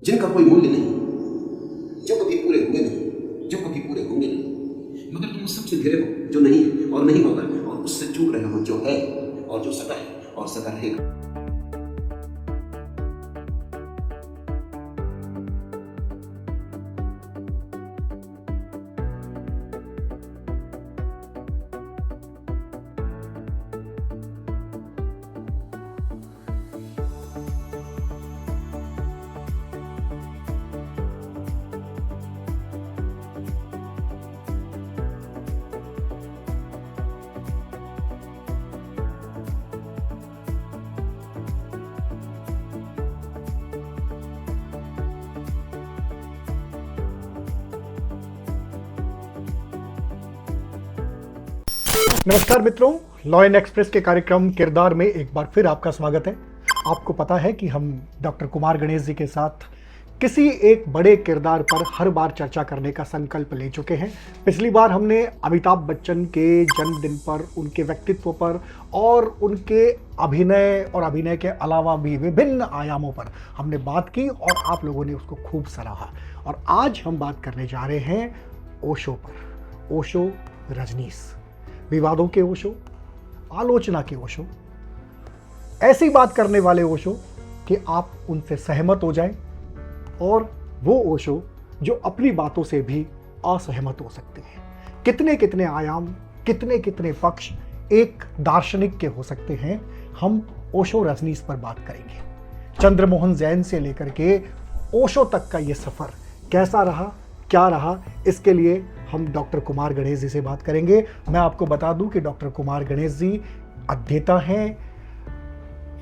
जिनका कोई मूल्य नहीं, जो कभी पूरे हुए नहीं, जो कभी पूरे होंगे नहीं, मगर तुम उस सबसे घिरे हो जो नहीं है और नहीं होगा, और उससे चूक रहे हो जो है और जो सदा है और सदा रहेगा। नमस्कार मित्रों, लॉ एंड एक्सप्रेस के कार्यक्रम किरदार में एक बार फिर आपका स्वागत है। आपको पता है कि हम डॉक्टर कुमार गणेश जी के साथ किसी एक बड़े किरदार पर हर बार चर्चा करने का संकल्प ले चुके हैं। पिछली बार हमने अमिताभ बच्चन के जन्मदिन पर, उनके व्यक्तित्व पर और उनके अभिनय और अभिनय के अलावा भी विभिन्न आयामों पर हमने बात की और आप लोगों ने उसको खूब सराहा। और आज हम बात करने जा रहे हैं ओशो पर। ओशो रजनीश, विवादों के ओशो, आलोचना के ओशो, ऐसी बात करने वाले ओशो कि आप उनसे सहमत हो जाएं, और वो ओशो जो अपनी बातों से भी असहमत हो सकते हैं। कितने कितने आयाम, कितने कितने पक्ष एक दार्शनिक के हो सकते हैं। हम ओशो रजनीश पर बात करेंगे। चंद्रमोहन जैन से लेकर के ओशो तक का ये सफर कैसा रहा, क्या रहा, इसके लिए हम डॉक्टर कुमार गणेश जी से बात करेंगे। मैं आपको बता दूं कि डॉक्टर कुमार गणेश जी अध्येता हैं।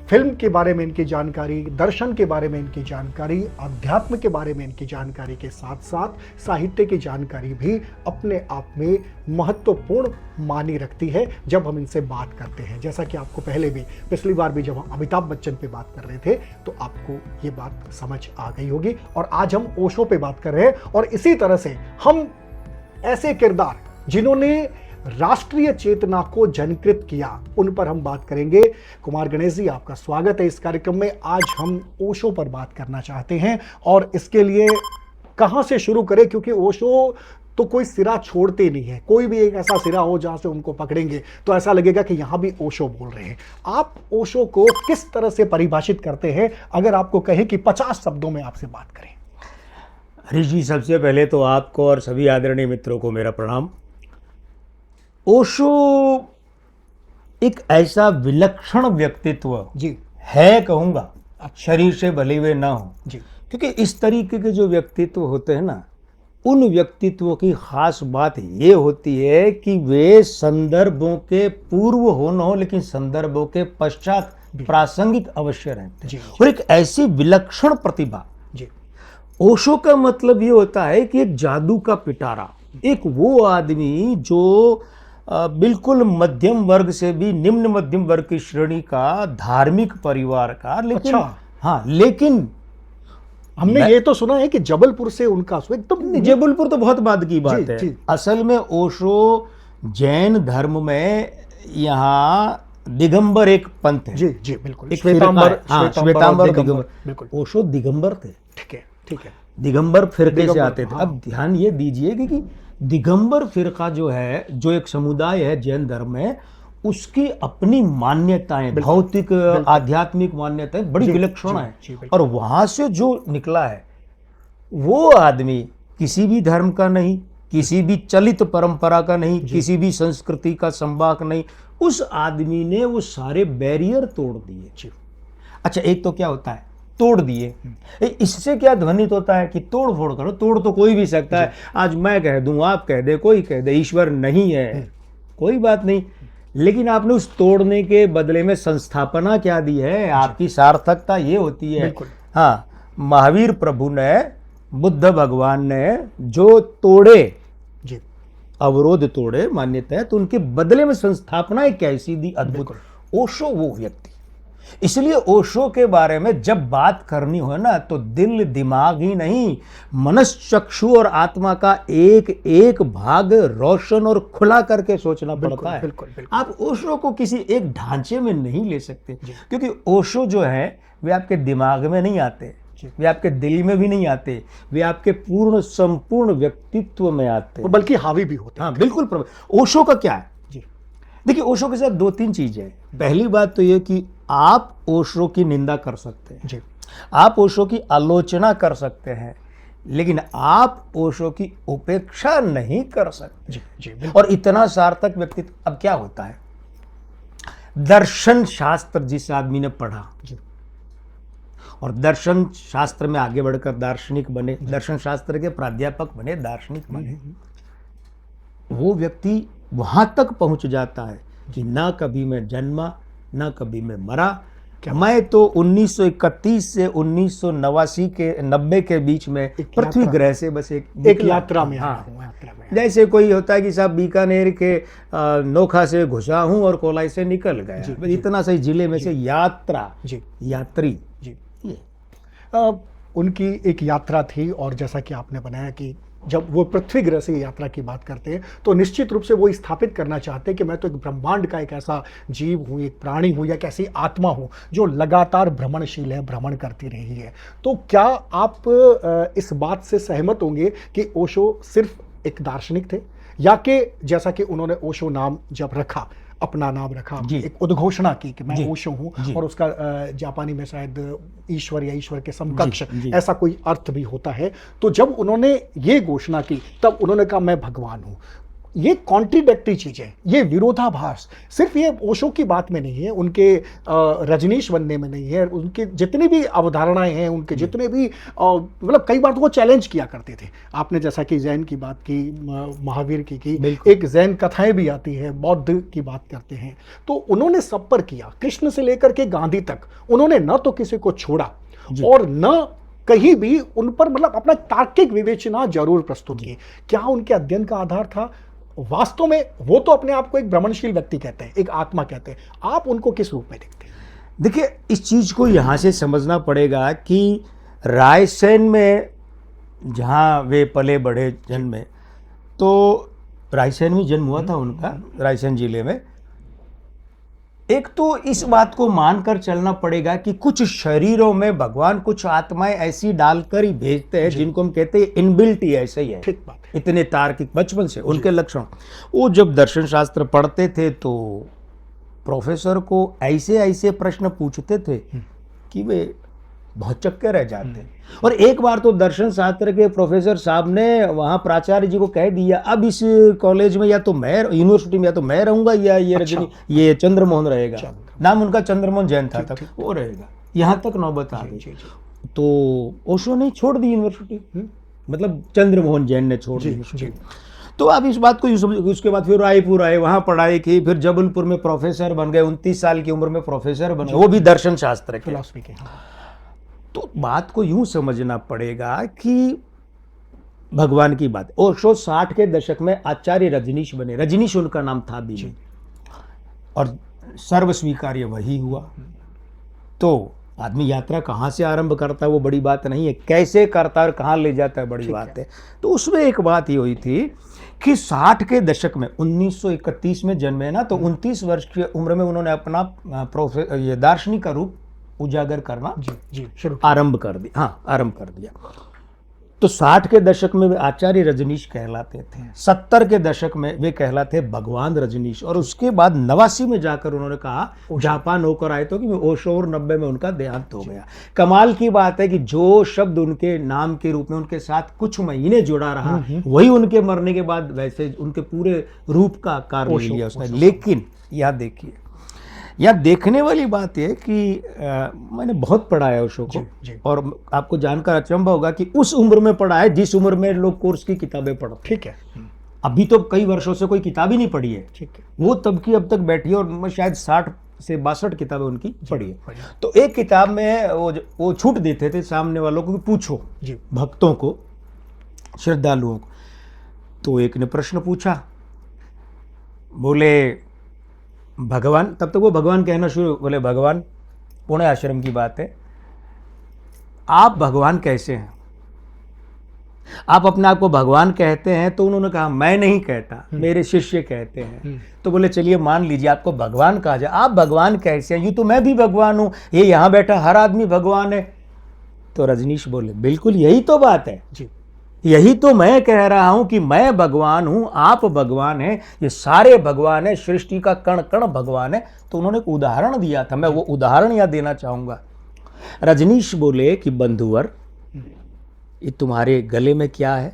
फिल्म के बारे में इनकी जानकारी, दर्शन के बारे में इनकी जानकारी, अध्यात्म के बारे में इनकी जानकारी के साथ साथ साहित्य की जानकारी भी अपने आप में महत्वपूर्ण मानी रखती है जब हम इनसे बात करते हैं। जैसा कि आपको पहले भी, पिछली बार भी जब हम अमिताभ बच्चन पे बात कर रहे थे तो आपको ये बात समझ आ गई होगी। और आज हम ओशो पे बात कर रहे हैं, और इसी तरह से हम ऐसे किरदार जिन्होंने राष्ट्रीय चेतना को जनकृत किया, उन पर हम बात करेंगे। कुमार गणेश जी, आपका स्वागत है इस कार्यक्रम में। आज हम ओशो पर बात करना चाहते हैं, और इसके लिए कहां से शुरू करें, क्योंकि ओशो तो कोई सिरा छोड़ते नहीं है। कोई भी एक ऐसा सिरा हो जहां से उनको पकड़ेंगे तो ऐसा लगेगा कि यहां भी ओशो बोल रहे हैं। आप ओशो को किस तरह से परिभाषित करते हैं, अगर आपको कहें कि 50 शब्दों में आपसे बात करें? हरीश जी, सबसे पहले तो आपको और सभी आदरणीय मित्रों को मेरा प्रणाम। ओशो एक ऐसा विलक्षण व्यक्तित्व जी है, कहूँगा, शरीर से भले वे ना हो जी, क्योंकि इस तरीके के जो व्यक्तित्व होते हैं ना, उन व्यक्तित्वों की खास बात ये होती है कि वे संदर्भों के पूर्व हो न हो, लेकिन संदर्भों के पश्चात प्रासंगिक अवश्य रहते हैं। और एक ऐसी विलक्षण प्रतिभा। जी, ओशो का मतलब ये होता है कि एक जादू का पिटारा, एक वो आदमी जो बिल्कुल मध्यम वर्ग से भी निम्न मध्यम वर्ग की श्रेणी का, धार्मिक परिवार का, लेकिन अच्छा। हाँ, लेकिन हमने ये तो सुना है कि जबलपुर से उनका एकदम। जबलपुर तो बहुत बाद की बात जी, है। जी। असल में ओशो जैन धर्म में यहाँ दिगंबर एक पंथ है। जी जी, बिल्कुल। एक श्वेतांबर, श्वेतांबर दिगंबर। बिल्कुल। ओशो दिगंबर थे। ठीक है, ठीक है। दिगंबर फिरके से आते थे। हाँ। अब ध्यान ये दीजिए कि दिगंबर फिरका जो है, जो एक समुदाय है जैन धर्म में, उसकी अपनी मान्यताएं, भौतिक आध्यात्मिक मान्यताएं बड़ी विलक्षण है। और वहां से जो निकला है वो आदमी किसी भी धर्म का नहीं, किसी भी चलित परंपरा का नहीं, किसी भी संस्कृति का संवाहक नहीं। उस आदमी ने वो सारे बैरियर तोड़ दिए। अच्छा, एक तो क्या होता है, तोड़ दिए। इससे क्या ध्वनित होता है कि तोड़ फोड़ करो। तोड़ तो कोई भी सकता है। आज मैं कह दूं, आप कह दे, कोई कह दे ईश्वर नहीं है, कोई बात नहीं, लेकिन आपने उस तोड़ने के बदले में संस्थापना क्या दी है? आपकी सार्थकता ये होती है। हाँ, महावीर प्रभु ने, बुद्ध भगवान ने जो तोड़े, अवरोध तोड़े, मान्यता, तो उनके बदले में संस्थापना कैसी दी, अद्भुत। ओशो वो व्यक्ति। इसलिए ओशो के बारे में जब बात करनी हो ना, तो दिल दिमाग ही नहीं, मनश्चक्षु और आत्मा का एक एक भाग रोशन और खुला करके सोचना पड़ता है। आप ओशो को किसी एक ढांचे में नहीं ले सकते, क्योंकि ओशो जो है वे आपके दिमाग में नहीं आते, वे आपके दिल में भी नहीं आते, वे आपके पूर्ण संपूर्ण व्यक्तित्व में आते हैं, बल्कि हावी भी होते हैं। हाँ बिल्कुल। ओशो का क्या है जी देखिए, ओशो के साथ 2-3 चीजें हैं। पहली बात तो ये कि आप ओशो की निंदा कर सकते हैं, जी आप ओशो की आलोचना कर सकते हैं, लेकिन आप ओशो की उपेक्षा नहीं कर सकते। जी जी बिल्कुल। और इतना सार्थक व्यक्तित्व। अब क्या होता है, दर्शन शास्त्र जिस आदमी ने पढ़ा जी और दर्शन शास्त्र में आगे बढ़कर दार्शनिक बने, दर्शन शास्त्र के प्राध्यापक बने, दार्शनिक बने, वो व्यक्ति वहां तक पहुंच जाता है कि ना कभी मैं जन्मा ना कभी मैं मरा। मैं तो 1931 से 1989 के 90 के बीच में पृथ्वी ग्रह से बस एक यात्रा में हाँ, आया हूं, यात्रा में। जैसे कोई होता है कि साहब बीकानेर के नोखा से घुसा हूं और कोलाई से निकल गया, बस इतना सही जिले में से यात्रा, जी यात्री। जी ये उनकी एक यात्रा थी, और जैसा कि आपने बनाया कि जब वो पृथ्वी ग्रह से यात्रा की बात करते हैं तो निश्चित रूप से वो स्थापित करना चाहते हैं कि मैं तो एक ब्रह्मांड का एक ऐसा जीव हूँ, एक प्राणी हूँ, या एक ऐसी आत्मा हूँ जो लगातार भ्रमणशील है, भ्रमण करती रही है। तो क्या आप इस बात से सहमत होंगे कि ओशो सिर्फ एक दार्शनिक थे, या कि जैसा कि उन्होंने ओशो नाम जब रखा, अपना नाम रखा, एक उद्घोषणा की कि मैं ओशो हूं, और उसका जापानी में शायद ईश्वर या ईश्वर के समकक्ष ऐसा कोई अर्थ भी होता है, तो जब उन्होंने ये घोषणा की तब उन्होंने कहा मैं भगवान हूं। ये कॉन्ट्रीडिक्टरी चीज है, ये विरोधाभास सिर्फ ये ओशो की बात में नहीं है, उनके रजनीश बनने में नहीं है, उनके जितनी भी अवधारणाएं हैं, उनके जितने भी मतलब कई बार तो वो चैलेंज किया करते थे। आपने जैसा कि जैन की बात की, महावीर की एक जैन कथाएं भी आती है, बौद्ध की बात करते हैं, तो उन्होंने सब पर किया, कृष्ण से लेकर के गांधी तक उन्होंने न तो किसी को छोड़ा और न कहीं भी उन पर मतलब अपना तार्किक विवेचना जरूर प्रस्तुत की। क्या उनके अध्ययन का आधार था? वास्तव में वो तो अपने आप को एक भ्रमणशील व्यक्ति कहते हैं, एक आत्मा कहते हैं, आप उनको किस रूप में देखते हैं? देखिए, इस चीज को यहां से समझना पड़ेगा कि रायसेन में जहां वे पले बढ़े जन्मे, तो रायसेन में जन्म हुआ था उनका, रायसेन जिले में। एक तो इस बात को मानकर चलना पड़ेगा कि कुछ शरीरों में भगवान कुछ आत्माएं ऐसी डालकर ही भेजते हैं जिनको हम कहते हैं इनबिल्ट ही ऐसे ही है। ठीक बात है। इतने तार्किक बचपन से उनके लक्षण। वो जब दर्शन शास्त्र पढ़ते थे तो प्रोफेसर को ऐसे ऐसे प्रश्न पूछते थे कि वे बहुत चक्के रह जाते। और एक बार तो दर्शन शास्त्र के प्रोफेसर साहब ने वहाँ प्राचार्य जी को कह दिया, अब इस कॉलेज में या तो मैं, यूनिवर्सिटी में या तो मैं रहूंगा या ये रजनी, ये चंद्रमोहन रहेगा। नाम उनका चंद्रमोहन जैन था तक, वो रहेगा। यहाँ तक नौबत आ गई। तो ओशो ने छोड़ दी यूनिवर्सिटी, मतलब चंद्रमोहन जैन ने छोड़ दी। तो अब इस बात को उसके बाद फिर रायपुर आए, वहाँ पढ़ाई की, फिर जबलपुर में प्रोफेसर बन गए, 29 साल की उम्र में प्रोफेसर बन गए, वो भी दर्शन शास्त्र के, फिलॉसफी के। तो बात को यूं समझना पड़ेगा कि भगवान की बात, ओशो 60 के दशक में आचार्य रजनीश बने। रजनीश उनका नाम था भी नहीं, और सर्व स्वीकार्य वही हुआ। तो आदमी यात्रा कहाँ से आरंभ करता है वो बड़ी बात नहीं है, कैसे करता है और कहाँ ले जाता है बड़ी बात है। तो उसमें एक बात ये हुई थी कि 60 के दशक में 1931 में जन्मे ना, तो 29 वर्ष की उम्र में उन्होंने अपना ये दार्शनिक का रूप उजागर करना आरंभ कर दिया। हाँ, आरंभ कर दिया। तो 60 के दशक में वे आचार्य रजनीश कहलाते थे, 70 के दशक में वे कहलाते भगवान रजनीश, और उसके बाद 89 में जाकर उन्होंने कहा जापान होकर आए तो कि ओशो, और 90 में उनका देहांत हो गया। कमाल की बात है कि जो शब्द उनके नाम के रूप में उनके साथ कुछ महीने जुड़ा रहा, वही उनके मरने के बाद वैसे उनके पूरे रूप का आकार ले लिया उसने। लेकिन यहाँ देखिए, यहाँ देखने वाली बात है कि मैंने बहुत पढ़ा है ओशो को, और आपको जानकर अचंभा होगा कि उस उम्र में पढ़ा है जिस उम्र में लोग कोर्स की किताबें पढ़ते। ठीक है, अभी तो कई वर्षों से कोई किताब ही नहीं पढ़ी है। ठीक है, वो तब की अब तक बैठी है, और मैं शायद 60 से 62 किताबें उनकी पढ़ी है। तो एक किताब में वो छूट देते थे सामने वालों को कि पूछो, भक्तों को, श्रद्धालुओं को। तो एक ने प्रश्न पूछा, बोले भगवान, तब तक वो भगवान कहना शुरू, बोले भगवान, पुणे आश्रम की बात है, आप भगवान कैसे हैं? आप अपने आप को भगवान कहते हैं? तो उन्होंने कहा मैं नहीं कहता, मेरे शिष्य कहते हैं। तो बोले चलिए मान लीजिए आपको भगवान कहा जाए, आप भगवान कैसे हैं? यूं तो मैं भी भगवान हूं, ये यहां बैठा हर आदमी भगवान है। तो रजनीश बोले बिल्कुल यही तो बात है, जी यही तो मैं कह रहा हूं कि मैं भगवान हूं, आप भगवान हैं, ये सारे भगवान है, सृष्टि का कण कण भगवान है। तो उन्होंने एक उदाहरण दिया था, मैं वो उदाहरण यहां देना चाहूंगा। रजनीश बोले कि बंधुवर ये तुम्हारे गले में क्या है?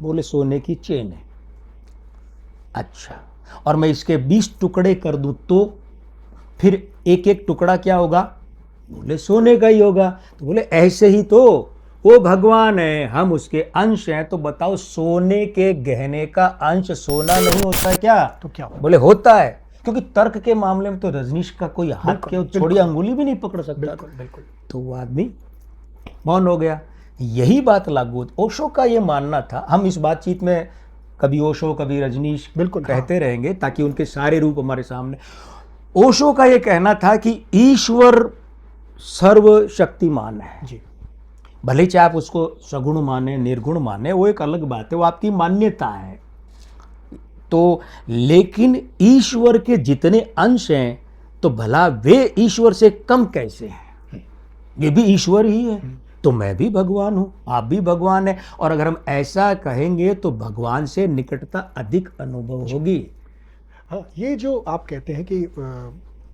बोले सोने की चेन है। अच्छा, और मैं इसके 20 टुकड़े कर दूं तो फिर एक एक टुकड़ा क्या होगा? बोले सोने का ही होगा। तो बोले ऐसे ही तो वो भगवान है, हम उसके अंश हैं, तो बताओ सोने के गहने का अंश सोना नहीं होता क्या? तो क्या होगा? बोले होता है, क्योंकि तर्क के मामले में तो रजनीश का कोई हाथ बिल्कुल, के छोड़ी अंगुली भी नहीं पकड़ सकता। बिल्कुल बिल्कुल। तो वो आदमी मौन हो गया। यही बात लागू होती। ओशो का ये मानना था, हम इस बातचीत में कभी ओशो कभी रजनीश बिल्कुल, कहते रहेंगे ताकि उनके सारे रूप हमारे सामने। ओशो का ये कहना था कि ईश्वर सर्वशक्तिमान है, जी भले चाहे आप उसको सगुण माने निर्गुण माने, वो एक अलग बात है, वो आपकी मान्यता है। तो लेकिन ईश्वर के जितने अंश हैं तो भला वे ईश्वर से कम कैसे हैं? ये भी ईश्वर ही है। तो मैं भी भगवान हूं, आप भी भगवान हैं, और अगर हम ऐसा कहेंगे तो भगवान से निकटता अधिक अनुभव होगी। हाँ, ये जो आप कहते हैं कि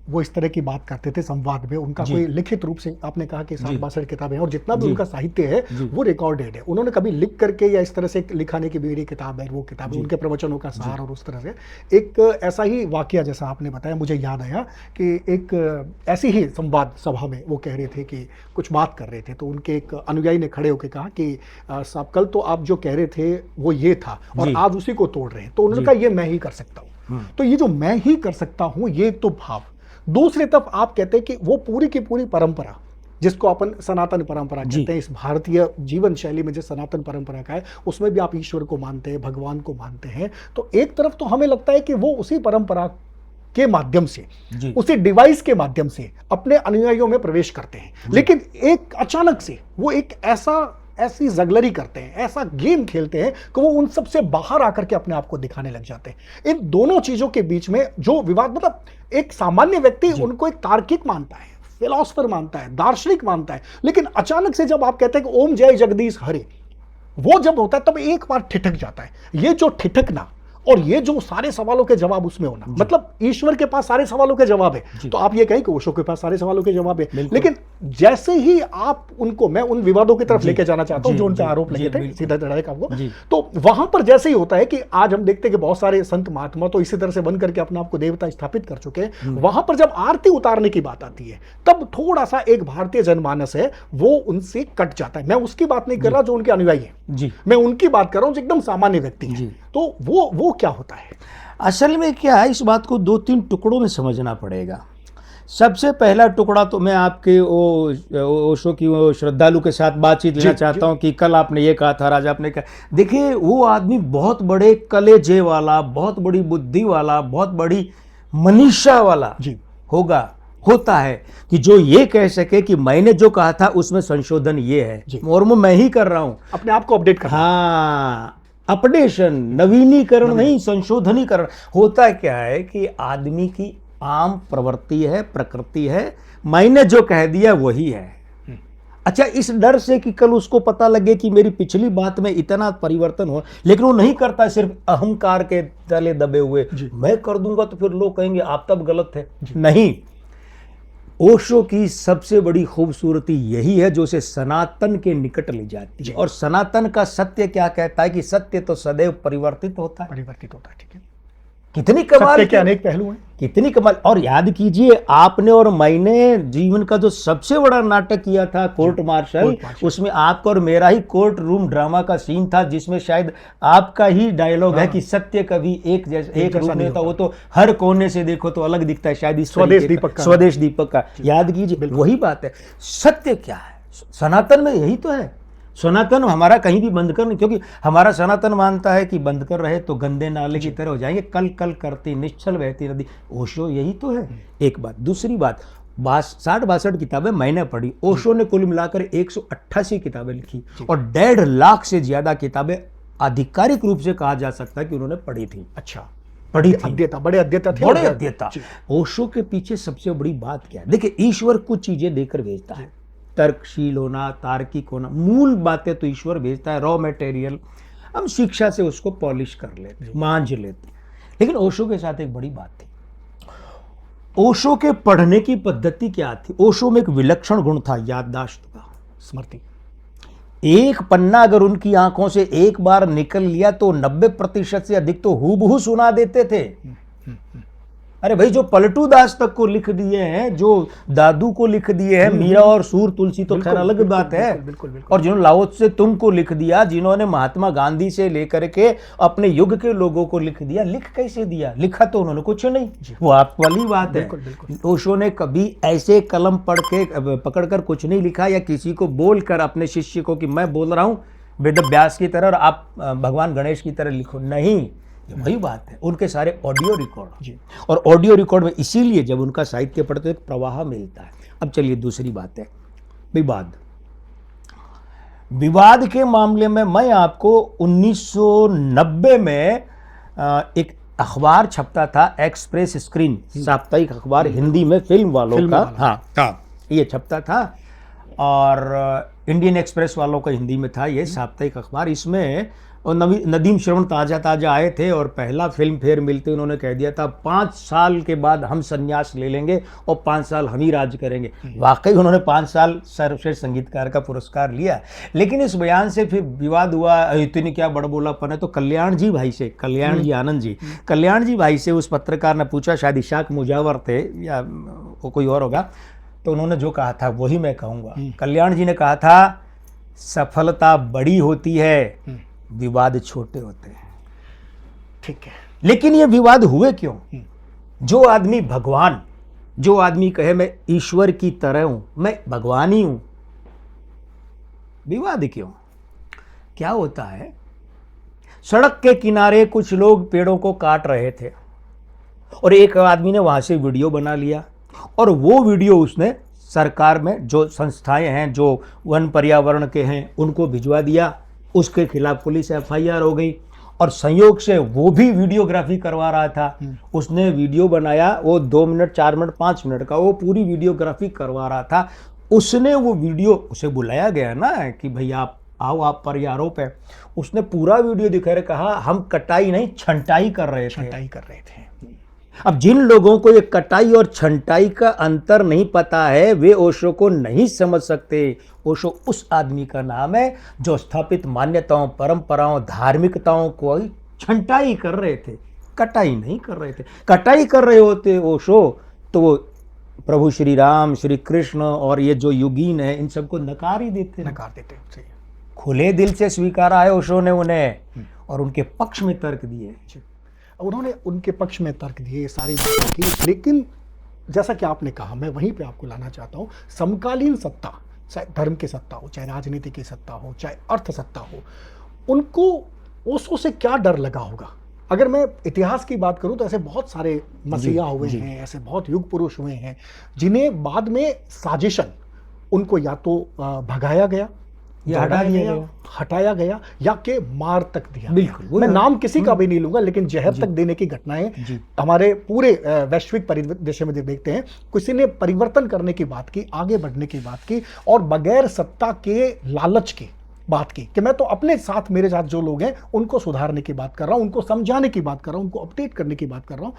वो इस तरह की बात करते थे संवाद में, उनका कोई लिखित रूप से, आपने कहा कि 60-62 किताबें हैं और जितना भी उनका साहित्य है वो रिकॉर्डेड है। उन्होंने कभी लिख करके या इस तरह से लिखाने की मेरी किताब है, वो किताब है, उनके प्रवचनों का सार, और उस तरह से एक ऐसा ही वाकया जैसा आपने बताया मुझे याद आया कि एक ऐसी ही संवाद सभा में वो कह रहे थे कि कुछ बात कर रहे थे, तो उनके एक अनुयायी ने खड़े होकर कहा कि साहब कल तो आप जो कह रहे थे वो ये था और आज उसी को तोड़ रहे हैं। तो उन्होंने कहा ये मैं ही कर सकता हूँ। तो ये जो मैं ही कर सकता हूँ ये तो भाव। दूसरी तरफ आप कहते हैं कि वो पूरी की पूरी परंपरा जिसको अपन सनातन परंपरा कहते हैं, इस भारतीय जीवन शैली में जो सनातन परंपरा का है उसमें भी आप ईश्वर को मानते हैं, भगवान को मानते हैं। तो एक तरफ तो हमें लगता है कि वो उसी परंपरा के माध्यम से, उसी डिवाइस के माध्यम से अपने अनुयायियों में प्रवेश करते हैं, लेकिन एक अचानक से वो एक ऐसी जगलरी करते हैं, ऐसा गेम खेलते हैं कि वो उन सब से बाहर आकर के अपने आप को दिखाने लग जाते हैं। इन दोनों चीजों के बीच में जो विवाद, मतलब एक सामान्य व्यक्ति उनको एक तार्किक मानता है, फिलोसफर मानता है, दार्शनिक मानता है, लेकिन अचानक से जब आप कहते हैं कि ओम जय जगदीश हरे, वो जब होता है तब एक बार ठिठक जाता है। ये जो ठिठकना और ये जो सारे सवालों के जवाब उसमें होना, मतलब ईश्वर के पास सारे सवालों के जवाब है, तो आप ये कहें कि ओशो के पास सारे सवालों के जवाब है, लेकिन जैसे ही आप उनको, मैं उन विवादों की तरफ लेके जाना चाहता हूं जो उन पे आरोप लगे थे सीधा लड़ाई का वो, तो वहां पर जैसे ही होता है कि आज हम देखते हैं कि बहुत सारे संत महात्मा तो इसी तरह से बन करके अपने आप को देवता स्थापित कर चुके हैं। वहां पर जब आरती उतारने की बात आती है तब थोड़ा सा एक भारतीय जनमानस है वो उनसे कट जाता है। मैं उसकी बात नहीं कर रहा जो उनके अनुयायी है, मैं उनकी बात कर रहा हूं जो एकदम सामान्य व्यक्ति है। तो वो क्या होता है? असल में क्या है, इस बात को 2-3 टुकड़ों में समझना पड़ेगा। सबसे पहला टुकड़ा तो मैं आपके ओशो की वो श्रद्धालु के साथ बातचीत लेना चाहता हूं कि कल आपने ये कहा था, राजा आपने कहा। देखिए वो आदमी बहुत बड़े कलेजे वाला, बहुत बड़ी बुद्धि वाला, बहुत बड़ी मनीषा वाला होता है कि जो ये कह सके कि मैंने जो कहा था उसमें संशोधन ये है और वो मैं ही कर रहा हूं, अपने आप को अपडेट करना। हाँ, अपडेशन, नवीनीकरण नहीं, संशोधनीकरण। होता क्या है कि आदमी की आम प्रवृत्ति है, प्रकृति है, मैंने जो कह दिया वही है। अच्छा, इस डर से कि कल उसको पता लगे कि मेरी पिछली बात में इतना परिवर्तन हो, लेकिन वो नहीं करता, सिर्फ अहंकार के तले दबे हुए, मैं कर दूंगा तो फिर लोग कहेंगे आप तब गलत है। नहीं, ओशो की सबसे बड़ी खूबसूरती यही है जो उसे सनातन के निकट ले जाती है। और सनातन का सत्य क्या कहता है कि सत्य तो सदैव परिवर्तित होता है, ठीक है। कितनी कमाल के अनेक पहलू हैं, कितनी कमाल। और याद कीजिए, आपने और मैंने जीवन का जो सबसे बड़ा नाटक किया था कोर्ट मार्शल, उसमें आपका और मेरा ही कोर्ट रूम ड्रामा का सीन था, जिसमें शायद आपका ही डायलॉग है कि सत्य कभी एक रूप में होता, वो तो हर कोने से देखो तो अलग दिखता है, शायद स्वदेश दीपक का। याद कीजिए, वही बात है। सत्य क्या है? सनातन में यही तो है। सनातन हमारा कहीं भी बंद कर नहीं, क्योंकि हमारा सनातन मानता है कि बंद कर रहे तो गंदे नाले की तरह हो जाएंगे, कल कल करती निश्चल बहती नदी। ओशो यही तो है, एक बात। दूसरी बात, 60-62 किताबें मैंने पढ़ी। ओशो ने कुल मिलाकर 188 किताबें लिखी और 1.5 लाख से ज्यादा किताबें आधिकारिक रूप से कहा जा सकता है कि उन्होंने पढ़ी थी। अच्छा, पढ़ी थी, बड़े अध्येता। ओशो के पीछे सबसे बड़ी बात क्या है? देखिए, ईश्वर कुछ चीजें देकर भेजता है, तर्कशील होना, तार्किक होना, मूल बातें तो ईश्वर भेजता है, रॉ मटेरियल हम शिक्षा से उसको पॉलिश कर लेते, मांझ लेते। लेकिन ओशो के साथ एक बड़ी बात थी। ओशो के पढ़ने की पद्धति क्या थी? ओशो में एक विलक्षण गुण था याददाश्त का, स्मृति। एक पन्ना अगर उनकी आंखों से एक बार निकल लिया तो 90% से अधिक तो हूबहू सुना देते थे। अरे भाई, जो पलटू दास तक को लिख दिए हैं, जो दादू को लिख दिए हैं, मीरा और सूर तुलसी तो खैर अलग बात है, और जिन्होंने लाओ से तुम को लिख दिया, जिन्होंने महात्मा गांधी से लेकर के अपने युग के लोगों को लिख दिया, लिख कैसे दिया? लिखा तो उन्होंने कुछ नहीं, वो आप वाली बात है। ओशो ने कभी ऐसे कलम पकड़कर कुछ नहीं लिखा, या किसी को बोलकर अपने शिष्य को कि मैं बोल रहा हूं वेद व्यास की तरह और आप भगवान गणेश की तरह लिखो, नहीं। ये वही बात है। उनके सारे ऑडियो रिकॉर्ड, और ऑडियो रिकॉर्ड में इसीलिए जब उनका साहित्य पढ़ते एक प्रवाह मिलता है। अब चलिए दूसरी बात है विवाद। विवाद के मामले में मैं आपको 1990 में एक अखबार छपता था, एक्सप्रेस स्क्रीन साप्ताहिक अखबार, हिंदी में फिल्म वालों का, हाँ ये छपता था, और इंडियन एक्सप्रेस वालों का हिंदी में था ये साप्ताहिक अखबार। इसमें और नदीम श्रवण ताज़ा आए थे, और पहला फिल्म फेयर मिलते उन्होंने कह दिया था 5 साल के बाद हम संन्यास ले लेंगे और 5 साल हम ही राज करेंगे। वाकई उन्होंने 5 साल सर्वश्रेष्ठ संगीतकार का पुरस्कार लिया। लेकिन इस बयान से फिर विवाद हुआ, इतनी क्या बड़बोलापन है। तो कल्याण जी भाई से, कल्याण जी आनंद जी, कल्याण जी भाई से उस पत्रकार ने पूछा, शायद इशाक मुजावर थे या वो कोई और होगा, तो उन्होंने जो कहा था वही मैं कहूँगा। कल्याण जी ने कहा था, सफलता बड़ी होती है, विवाद छोटे होते हैं। ठीक है, लेकिन ये विवाद हुए क्यों? जो आदमी भगवान, जो आदमी कहे मैं ईश्वर की तरह हूं, मैं भगवान ही हूं, विवाद क्यों? क्या होता है, सड़क के किनारे कुछ लोग पेड़ों को काट रहे थे, और एक आदमी ने वहां से वीडियो बना लिया, और वो वीडियो उसने सरकार में जो संस्थाएं हैं जो वन पर्यावरण के हैं उनको भिजवा दिया। उसके खिलाफ पुलिस FIR हो गई, और संयोग से वो भी वीडियोग्राफी करवा रहा था। उसने वीडियो बनाया, वो 2 मिनट 4 मिनट 5 मिनट का, वो पूरी वीडियोग्राफी करवा रहा था। उसने वो वीडियो, उसे बुलाया गया ना कि भाई आप आओ, आप पर ये आरोप है। उसने पूरा वीडियो दिखा, कहा हम कटाई नहीं छंटाई कर रहे थे। अब जिन लोगों को ये कटाई और छंटाई का अंतर नहीं पता है, वे ओशो को नहीं समझ सकते। ओशो उस आदमी का नाम है जो स्थापित मान्यताओं, परंपराओं, धार्मिकताओं को छंटाई कर रहे थे, कटाई नहीं कर रहे थे। कटाई कर रहे होते ओशो तो वो प्रभु श्री राम, श्री कृष्ण और ये जो युगीन है, इन सबको नकार ही देते, खुले दिल से स्वीकारा है ओशो ने उन्हें, और उनके पक्ष में तर्क दिए। उन्होंने उनके पक्ष में तर्क दिए, सारी बातें की। लेकिन जैसा कि आपने कहा, मैं वहीं पे आपको लाना चाहता हूँ, समकालीन सत्ता, चाहे धर्म की सत्ता हो, चाहे राजनीति की सत्ता हो, चाहे अर्थ सत्ता हो, उनको ओशो से क्या डर लगा होगा? अगर मैं इतिहास की बात करूं तो ऐसे बहुत सारे मसीहा हुए हैं, ऐसे बहुत युग पुरुष हुए हैं जिन्हें बाद में साजिशन, उनको या तो भगाया गया, हटाया गया, या के मार तक दिया। बिल्कुल, मैं नाम किसी का भी नहीं लूंगा, लेकिन जहर तक देने की घटनाएं हमारे पूरे वैश्विक परिदृश्य में देखते हैं। किसी ने परिवर्तन करने की बात की, आगे बढ़ने की बात की, और बगैर सत्ता के लालच की बात की कि मैं तो अपने साथ, मेरे साथ जो लोग हैं उनको सुधारने की बात कर रहा हूं, उनको समझाने की बात कर रहा हूं, उनको अपडेट करने की बात कर रहा हूं,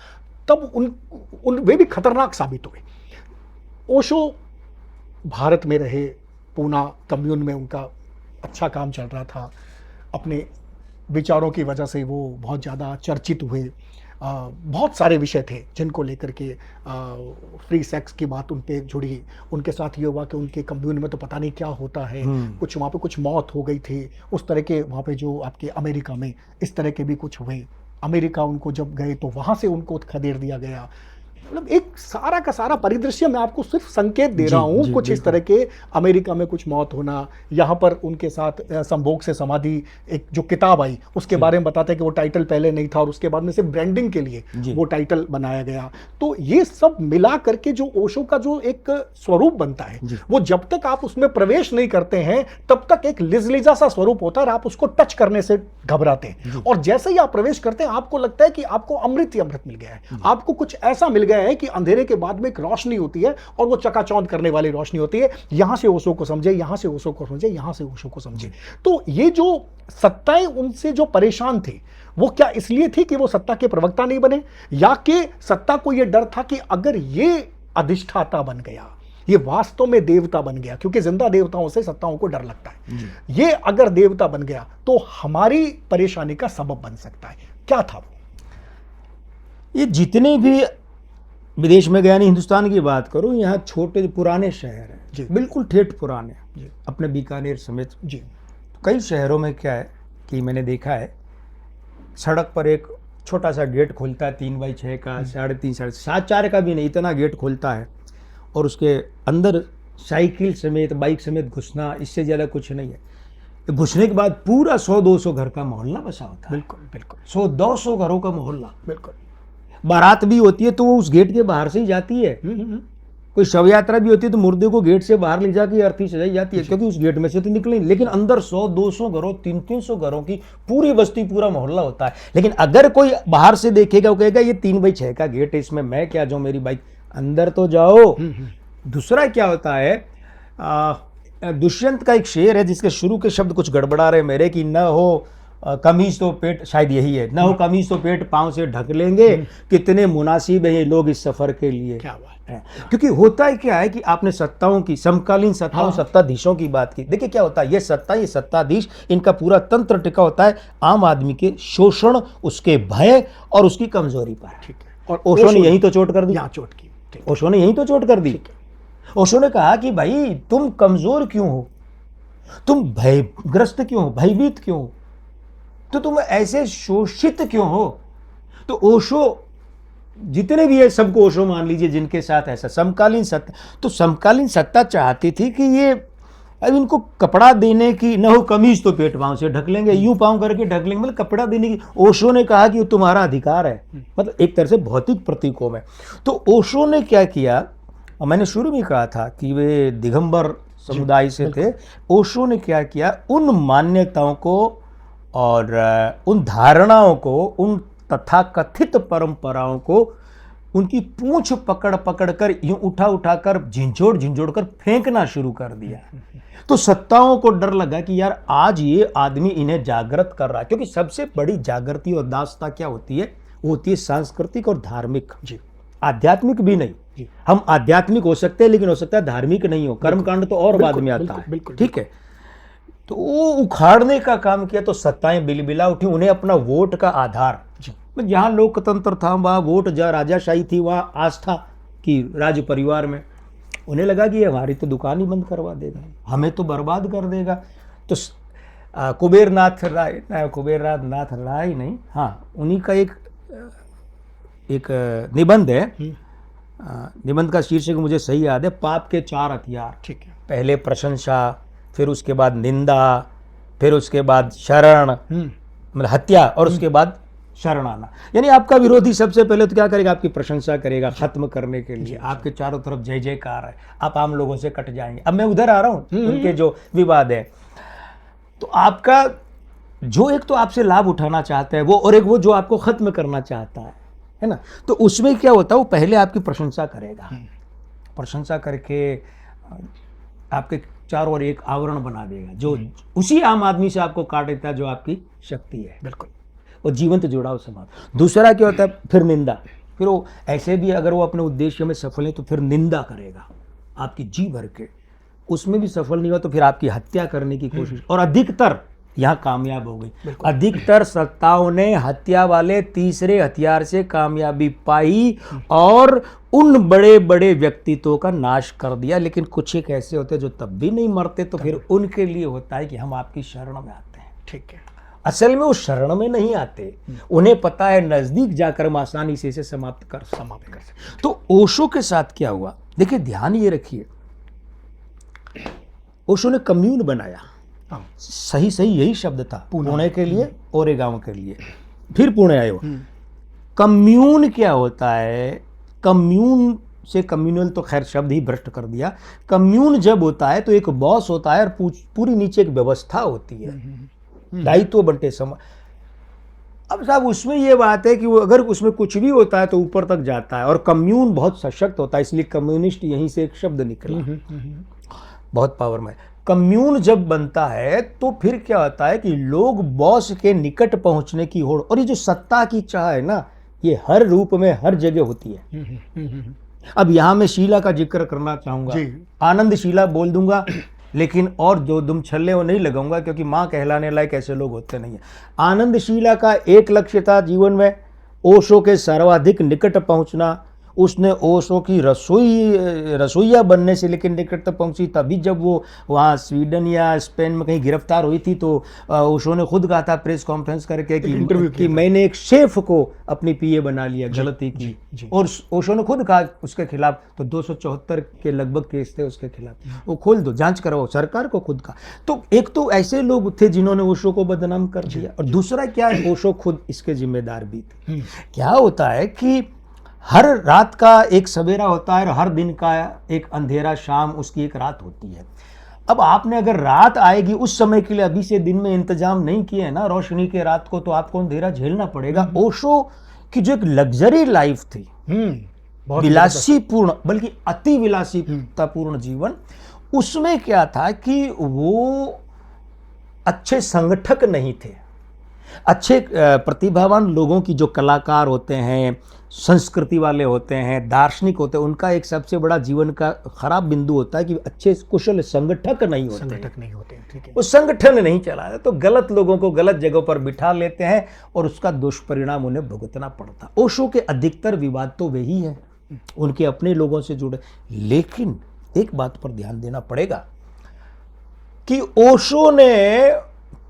तब वे भी खतरनाक साबित हुए। ओशो भारत में रहे, पूना कम्यून में उनका अच्छा काम चल रहा था, अपने विचारों की वजह से वो बहुत ज़्यादा चर्चित हुए। बहुत सारे विषय थे जिनको लेकर के फ्री सेक्स की बात उन पे जुड़ी। उनके साथ ये हुआ कि उनके कम्यून में तो पता नहीं क्या होता है, कुछ वहाँ पे कुछ मौत हो गई थी, उस तरह के वहाँ पे जो आपके अमेरिका में इस तरह के भी कुछ हुए। अमेरिका उनको जब गए तो वहाँ से उनको खदेड़ दिया गया। मतलब एक सारा का सारा परिदृश्य मैं आपको सिर्फ संकेत दे रहा हूँ। कुछ इस तरह के अमेरिका में कुछ मौत होना, यहाँ पर उनके साथ संभोग से समाधि एक जो किताब आई उसके बारे में बताते हैं कि वो टाइटल पहले नहीं था और उसके बाद में सिर्फ ब्रांडिंग के लिए वो टाइटल बनाया गया। तो ये सब मिला करके जो ओशो का जो एक स्वरूप बनता है, वो जब तक आप उसमें प्रवेश नहीं करते हैं तब तक एक लिजलिजा सा स्वरूप होता है और आप उसको टच करने से घबराते हैं। और जैसे ही आप प्रवेश करते हैं आपको लगता है कि आपको अमृत ही अमृत मिल गया है, आपको कुछ ऐसा मिल गया गए हैं कि अंधेरे के बाद में एक रोशनी होती है और वो चकाचौंध करने वाली रोशनी होती है। यहां से ओशो को समझे, यहां से ओशो को समझे, यहां से ओशो को समझे। तो ये जो सत्ताएं उनसे जो परेशान थी, वो क्या इसलिए थी कि वो सत्ता के प्रवक्ता नहीं बने, या कि सत्ता को यह डर था कि अगर ये अधिष्ठाता बन गया, ये वास्तव में देवता बन गया, क्योंकि जिंदा देवताओं से सत्ताओं को डर लगता है, ये अगर देवता बन गया तो हमारी परेशानी का सबब बन सकता है। क्या था वो? ये जितने भी विदेश में गया, नहीं हिंदुस्तान की बात करूं, यहाँ छोटे पुराने शहर हैं, बिल्कुल ठेठ पुराने, अपने बीकानेर समेत जी। कई शहरों में क्या है कि मैंने देखा है, सड़क पर एक छोटा सा गेट खुलता है 3x6 का, 3.5 7.5 4 का भी नहीं, इतना गेट खुलता है, और उसके अंदर साइकिल समेत बाइक समेत घुसना, इससे ज़्यादा कुछ नहीं है। तो घुसने के बाद पूरा 100-200 घर का मोहल्ला बसा होता है, बिल्कुल बिल्कुल 100-200 घरों का मोहल्ला। बिल्कुल। बारात भी होती है तो वो उस गेट के बाहर से ही जाती है, कोई शव यात्रा भी होती है तो मुर्दे को गेट से बाहर ले जाके अर्थी सजाई जाती है, क्योंकि उस गेट में से तो निकले। लेकिन अंदर 100-200 घरों, 300-300 घरों की पूरी बस्ती, पूरा मोहल्ला होता है। लेकिन अगर कोई बाहर से देखेगा, वो कहेगा ये 3x6 का गेट है, इसमें मैं क्या जाऊं, मेरी बाइक, अंदर तो जाओ। दूसरा क्या होता है, दुष्यंत का एक शेर है जिसके शुरू के शब्द कुछ गड़बड़ा रहे मेरे, कि न हो कमीज तो पेट, शायद यही है, न हो कमीज तो पेट पांव से ढक लेंगे, कितने मुनासिब हैं ये लोग इस सफर के लिए। क्या बात है। क्योंकि होता है क्या है कि आपने सत्ताओं की, समकालीन सत्ताओं, सत्ताधीशों की बात की। देखिए क्या होता है, ये सत्ता, ये सत्ताधीश, इनका पूरा तंत्र टिका होता है आम आदमी के शोषण, उसके भय और उसकी कमजोरी पर। ठीक है। और ओशो ने यही तो चोट कर दी, यहाँ चोट की। ओशो ने यही तो चोट कर दी। ओशो ने कहा कि भाई तुम कमजोर क्यों हो, तुम भयग्रस्त क्यों हो, भयभीत क्यों हो, तो तुम ऐसे शोषित क्यों हो। तो ओशो जितने भी है सबको ओशो मान लीजिए, जिनके साथ ऐसा समकालीन सत्ता, तो समकालीन सत्ता चाहती थी कि ये अब इनको कपड़ा देने की, न हो कमीज तो पेट पांव से ढक लेंगे, यूं पांव करके ढक लेंगे, मतलब कपड़ा देने की। ओशो ने कहा कि तुम्हारा अधिकार है, मतलब एक तरह से भौतिक प्रतीकों में। तो ओशो ने क्या किया, और मैंने शुरू में कहा था कि वे दिगंबर समुदाय से थे। ओशो ने क्या किया, उन मान्यताओं को और उन धारणाओं को, उन तथाकथित परंपराओं को, उनकी पूंछ पकड़ पकड़ कर, यूं उठा उठा कर, झिंझोड़ कर फेंकना शुरू कर दिया। तो सत्ताओं को डर लगा कि यार आज ये आदमी इन्हें जागृत कर रहा है, क्योंकि सबसे बड़ी जागृति और दासता क्या होती है, वो होती है सांस्कृतिक और धार्मिक। जी, आध्यात्मिक भी नहीं। हम आध्यात्मिक हो सकते हैं, लेकिन हो सकता है धार्मिक नहीं हो, कर्मकांड तो और बाद में आता है, ठीक है। तो वो उखाड़ने का काम किया, तो सत्ताएं बिलबिला उठी, उन्हें अपना वोट का आधार, जहां लोकतंत्र था वहां वोट, जहां राजाशाही थी वहां आस्था की राज परिवार में, उन्हें लगा कि हमारी तो दुकान ही बंद करवा देगा, हमें तो बर्बाद कर देगा। तो कुबेरनाथ राय नहीं, हाँ, उन्हीं का एक निबंध है, निबंध का शीर्षक मुझे सही याद है, पाप के 4 हथियार। ठीक है। पहले प्रशंसा, फिर उसके बाद निंदा, फिर उसके बाद शरण, मतलब हत्या, और उसके बाद शरण आना। यानी आपका विरोधी सबसे पहले तो क्या करेगा, आपकी प्रशंसा करेगा खत्म करने के लिए, आपके चारों तरफ जय जयकार है, आप आम लोगों से कट जाएंगे। अब मैं उधर आ रहा हूं, उनके जो विवाद है, तो आपका जो एक तो आपसे लाभ उठाना चाहता है वो, और एक वो जो आपको खत्म करना चाहता है ना। तो उसमें क्या होता है, वो पहले आपकी प्रशंसा करेगा, प्रशंसा करके आपके चारों ओर एक आवरण बना देगा, जो उसी आम आदमी से आपको काट देता है जो आपकी शक्ति है। बिल्कुल। और जीवंत जुड़ाव समाज। दूसरा क्या होता है, फिर निंदा। फिर वो ऐसे भी अगर वो अपने उद्देश्य में सफल है तो फिर निंदा करेगा आपकी जी भर के, उसमें भी सफल नहीं हुआ तो फिर आपकी हत्या करने की कोशिश। और अधिकतर यहाँ कामयाब हो गई, अधिकतर सत्ताओं ने हत्या वाले तीसरे हथियार से कामयाबी पाई और उन बड़े बड़े व्यक्तित्वों का नाश कर दिया। लेकिन कुछ एक ऐसे होते हैं जो तब भी नहीं मरते, तो फिर उनके लिए होता है कि हम आपकी शरण में आते हैं। ठीक है। असल में वो शरण में नहीं आते, उन्हें पता है नजदीक जाकर हम आसानी से इसे समाप्त कर सकते। तो ओशो के साथ क्या हुआ, देखिए ध्यान ये रखिए, ओशो ने कम्यून बनाया, सही यही शब्द था, पुणे के लिए, ओरेगांव के लिए, फिर पुणे आए हो। कम्यून क्या होता है, कम्यून से कम्युनल तो खैर शब्द ही भ्रष्ट कर दिया। कम्यून जब होता है तो एक बॉस होता है और पूरी नीचे एक व्यवस्था होती है, दायित्व बंटे अब साहब उसमें ये बात है कि वो अगर उसमें कुछ भी होता है तो ऊपर तक जाता है, और कम्यून बहुत सशक्त होता है, इसलिए कम्युनिस्ट यहीं से एक शब्द निकला, बहुत पावर में। कम्यून जब बनता है तो फिर क्या होता है कि लोग बॉस के निकट पहुंचने की होड़, और ये जो सत्ता की चाह है ना, ये हर रूप में हर जगह होती है। अब यहां मैं शीला का जिक्र करना चाहूंगा, आनंद शीला बोल दूंगा, लेकिन और जो दुम छल्ले वो नहीं लगाऊंगा, क्योंकि मां कहलाने लायक ऐसे लोग होते नहीं है। आनंद शीला का एक लक्ष्य था जीवन में ओशो के सर्वाधिक निकट पहुंचना। उसने ओशो की रसोईया बनने से लेकर निकट तक पहुंची। तभी जब वो वहाँ स्वीडन या स्पेन में कहीं गिरफ्तार हुई थी तो ओशो ने खुद कहा था प्रेस कॉन्फ्रेंस करके कि मैंने एक शेफ को अपनी पीए बना लिया, गलती की। और ओशो ने खुद कहा उसके खिलाफ, तो 274 के लगभग केस थे उसके खिलाफ, वो खोल दो, जांच करवाओ, सरकार को खुद कहा। तो एक तो ऐसे लोग थे जिन्होंने ओशो को बदनाम कर दिया, और दूसरा क्या है, ओशो खुद इसके जिम्मेदार भी थे। क्या होता है कि हर रात का एक सवेरा होता है और हर दिन का एक अंधेरा शाम, उसकी एक रात होती है। अब आपने अगर रात आएगी उस समय के लिए अभी से दिन में इंतजाम नहीं किए ना रोशनी के रात को, तो आपको अंधेरा झेलना पड़ेगा। ओशो की जो एक लग्जरी लाइफ थी, विलासीपूर्ण, बल्कि अति विलासीतापूर्ण जीवन, उसमें क्या था कि वो अच्छे संगठक नहीं थे। अच्छे प्रतिभावान लोगों की, जो कलाकार होते हैं, संस्कृति वाले होते हैं, दार्शनिक होते हैं, उनका एक सबसे बड़ा जीवन का खराब बिंदु होता है कि अच्छे कुशल संगठक नहीं होते। ठीक है, वो संगठन नहीं चला, तो गलत लोगों को गलत जगहों पर बिठा लेते हैं और उसका दुष्परिणाम उन्हें भुगतना पड़ता। ओशो के अधिकतर विवाद तो वही है, उनके अपने लोगों से जुड़े। लेकिन एक बात पर ध्यान देना पड़ेगा कि ओशो ने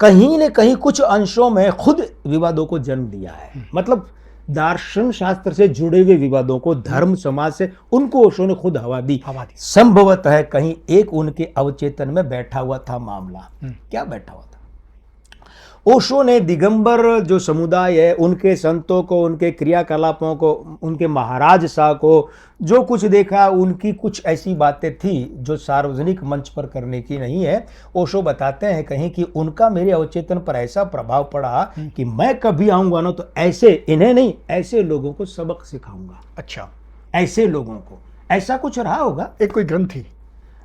कहीं न कहीं कुछ अंशों में खुद विवादों को जन्म दिया है। मतलब दार्शन शास्त्र से जुड़े हुए विवादों को, धर्म समाज से, उनको ओशो ने खुद हवा दी। संभवतः है कहीं एक उनके अवचेतन में बैठा हुआ था मामला। क्या बैठा हुआ था? ओशो ने दिगंबर जो समुदाय है, उनके संतों को, उनके क्रियाकलापों को, उनके महाराज शाह को जो कुछ देखा, उनकी कुछ ऐसी बातें थी जो सार्वजनिक मंच पर करने की नहीं है। ओशो बताते हैं कहीं कि उनका मेरे अवचेतन पर ऐसा प्रभाव पड़ा कि मैं कभी आऊंगा ना तो ऐसे, इन्हें नहीं, ऐसे लोगों को सबक सिखाऊंगा। अच्छा, ऐसे लोगों को, ऐसा कुछ रहा होगा। एक कोई ग्रंथी,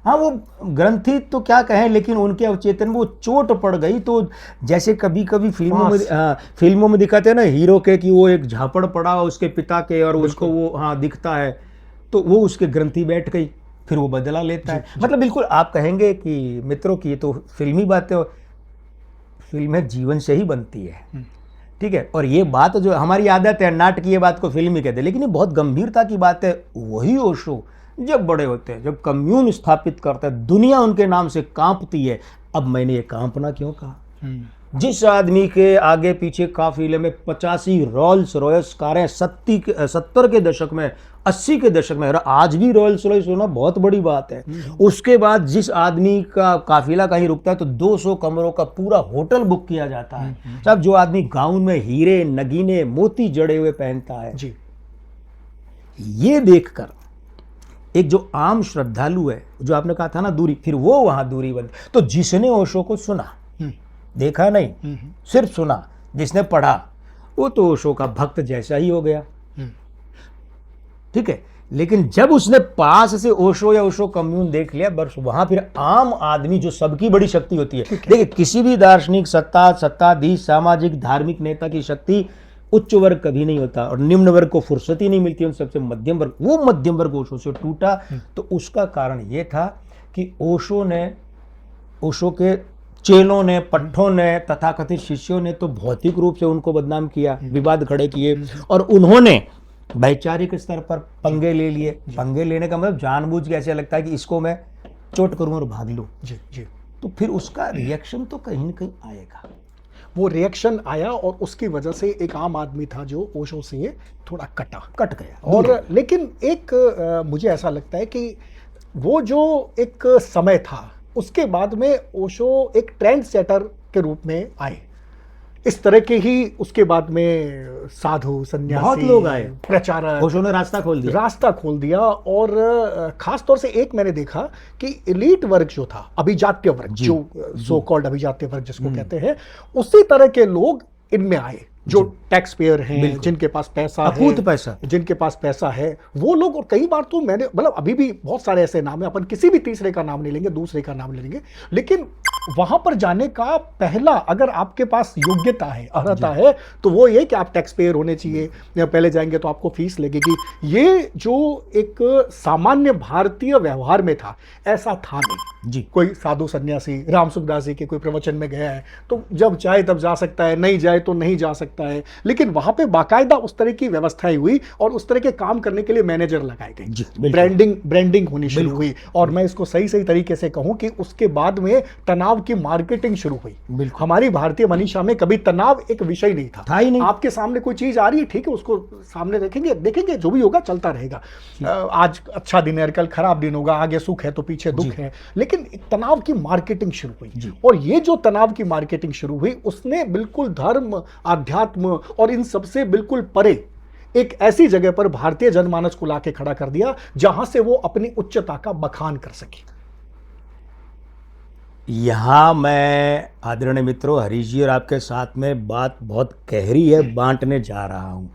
हाँ वो ग्रंथि तो क्या कहें, लेकिन उनके अवचेतन वो चोट पड़ गई। तो जैसे कभी कभी फिल्मों में दिखाते हैं ना हीरो के, कि वो एक झापड़ पड़ा उसके पिता के और उसको वो दिखता है, तो वो उसके ग्रंथि बैठ गई, फिर वो बदला लेता है। मतलब बिल्कुल आप कहेंगे कि मित्रों की ये तो फिल्मी बातें, फिल्में जीवन से ही बनती है, ठीक है। और ये बात जो हमारी आदत है नाटकीय बात को फिल्मी कहते हैं, लेकिन ये बहुत गंभीरता की बात है। वही ओशो जब बड़े होते हैं, जब कम्यून स्थापित करते हैं, दुनिया उनके नाम से कांपती है। अब मैंने ये कांपना क्यों कहा? जिस आदमी के आगे पीछे काफिले में 85 रोल्स रॉयस कारें 70 के दशक में, 80 के दशक में, आज भी रोल्स रॉयस होना बहुत बड़ी बात है। उसके बाद जिस आदमी का काफिला कहीं रुकता है तो 200 कमरों का पूरा होटल बुक किया जाता है। साहब जो आदमी गाउन में हीरे, नगीने, मोती जड़े हुए पहनता है जी, ये देखकर एक जो आम श्रद्धालु है, जो आपने कहा था ना दूरी, फिर वो वहां दूरी बंद। तो जिसने ओशो को सुना, देखा नहीं, सिर्फ सुना, जिसने पढ़ा, वो तो ओशो का भक्त जैसा ही हो गया, ठीक है। लेकिन जब उसने पास से ओशो या ओशो कम्यून देख लिया, बस वहां फिर आम आदमी, जो सबकी बड़ी शक्ति होती है, देखिए किसी भी दार्शनिक, सत्ताधीश, सामाजिक, धार्मिक नेता की शक्ति उच्च वर्ग कभी नहीं होता, और निम्न वर्ग को फुर्सत ही नहीं मिलती, उन सबसे मध्यम वर्ग, वो मध्यम वर्ग ओशो से टूटा। तो उसका कारण ये था कि ओशो के चेलों ने, पट्टों ने, तथाकथित शिष्यों ने तो भौतिक रूप से उनको बदनाम किया, विवाद खड़े किए, और उन्होंने वैचारिक स्तर पर पंगे ले लिए। पंगे लेने का मतलब जानबूझ के ऐसे लगता है कि इसको मैं चोट करूं और भाग लूं जी। तो फिर उसका रिएक्शन तो कहीं ना कहीं आएगा। वो रिएक्शन आया, और उसकी वजह से एक आम आदमी था जो ओशो से थोड़ा कट गया। और लेकिन एक मुझे ऐसा लगता है कि वो जो एक समय था, उसके बाद में ओशो एक ट्रेंड सेटर के रूप में आए। इस तरह के ही उसके बाद में साधु, सन्यासी, बहुत लोग आए, प्रचारक, ओशो ने रास्ता खोल दिया। और खास तौर से एक मैंने देखा कि एलीट वर्ग जो था, अभिजात्य वर्ग, जो सो कॉल्ड अभिजात्य वर्ग जिसको कहते हैं, उसी तरह के लोग इनमें आए। जो टैक्स पेयर हैं, जिनके पास पैसा अकूत है, पैसा, जिनके पास पैसा है, वो लोग। और कई बार तो मैंने मतलब अभी भी बहुत सारे ऐसे नाम हैं, अपन किसी भी तीसरे का नाम नहीं लेंगे, दूसरे का नाम ले लेंगे, लेकिन वहां पर जाने का पहला, अगर आपके पास योग्यता है, अर्हता है, तो वो ये कि आप टैक्स पेयर होने चाहिए, या पहले जाएंगे तो आपको फीस लगेगी। ये जो एक सामान्य भारतीय व्यवहार में था, ऐसा था नहीं जी। कोई साधु सन्यासी राम सुखदास जी के कोई प्रवचन में गया है तो जब चाहे तब जा सकता है, नहीं जाए तो नहीं जा सकता है, लेकिन वहां पे बाकायदा उस तरह की व्यवस्थाएं हुई और उस तरह के काम करने के लिए मैनेजर लगाए गए, ब्रांडिंग होनी शुरू हुई। और मैं इसको सही तरीके से कहूं कि उसके बाद में तनाव की मार्केटिंग शुरू हुई। हमारी भारतीय मनीषा में कभी तनाव एक विषय नहीं था ही नहीं। आपके सामने कोई चीज आ रही है, ठीक है, उसको सामने देखेंगे, जो भी होगा चलता रहेगा। आज अच्छा दिन है, कल खराब दिन होगा, आगे सुख है तो पीछे दुख है, लेकिन एक तनाव की मार्केटिंग शुरू हुई। और ये जो तनाव की मार्केटिंग शुरू हुई, उसने बिल्कुल धर्म, आध्यात्म और इन सबसे बिल्कुल परे एक ऐसी जगह पर भारतीय जनमानस को लाके खड़ा कर दिया जहां से वो अपनी उच्चता का बखान कर सके। यहां मैं आदरणीय मित्रों हरीश जी और आपके साथ में बात बहुत गहरी है, बांटने जा रहा हूं।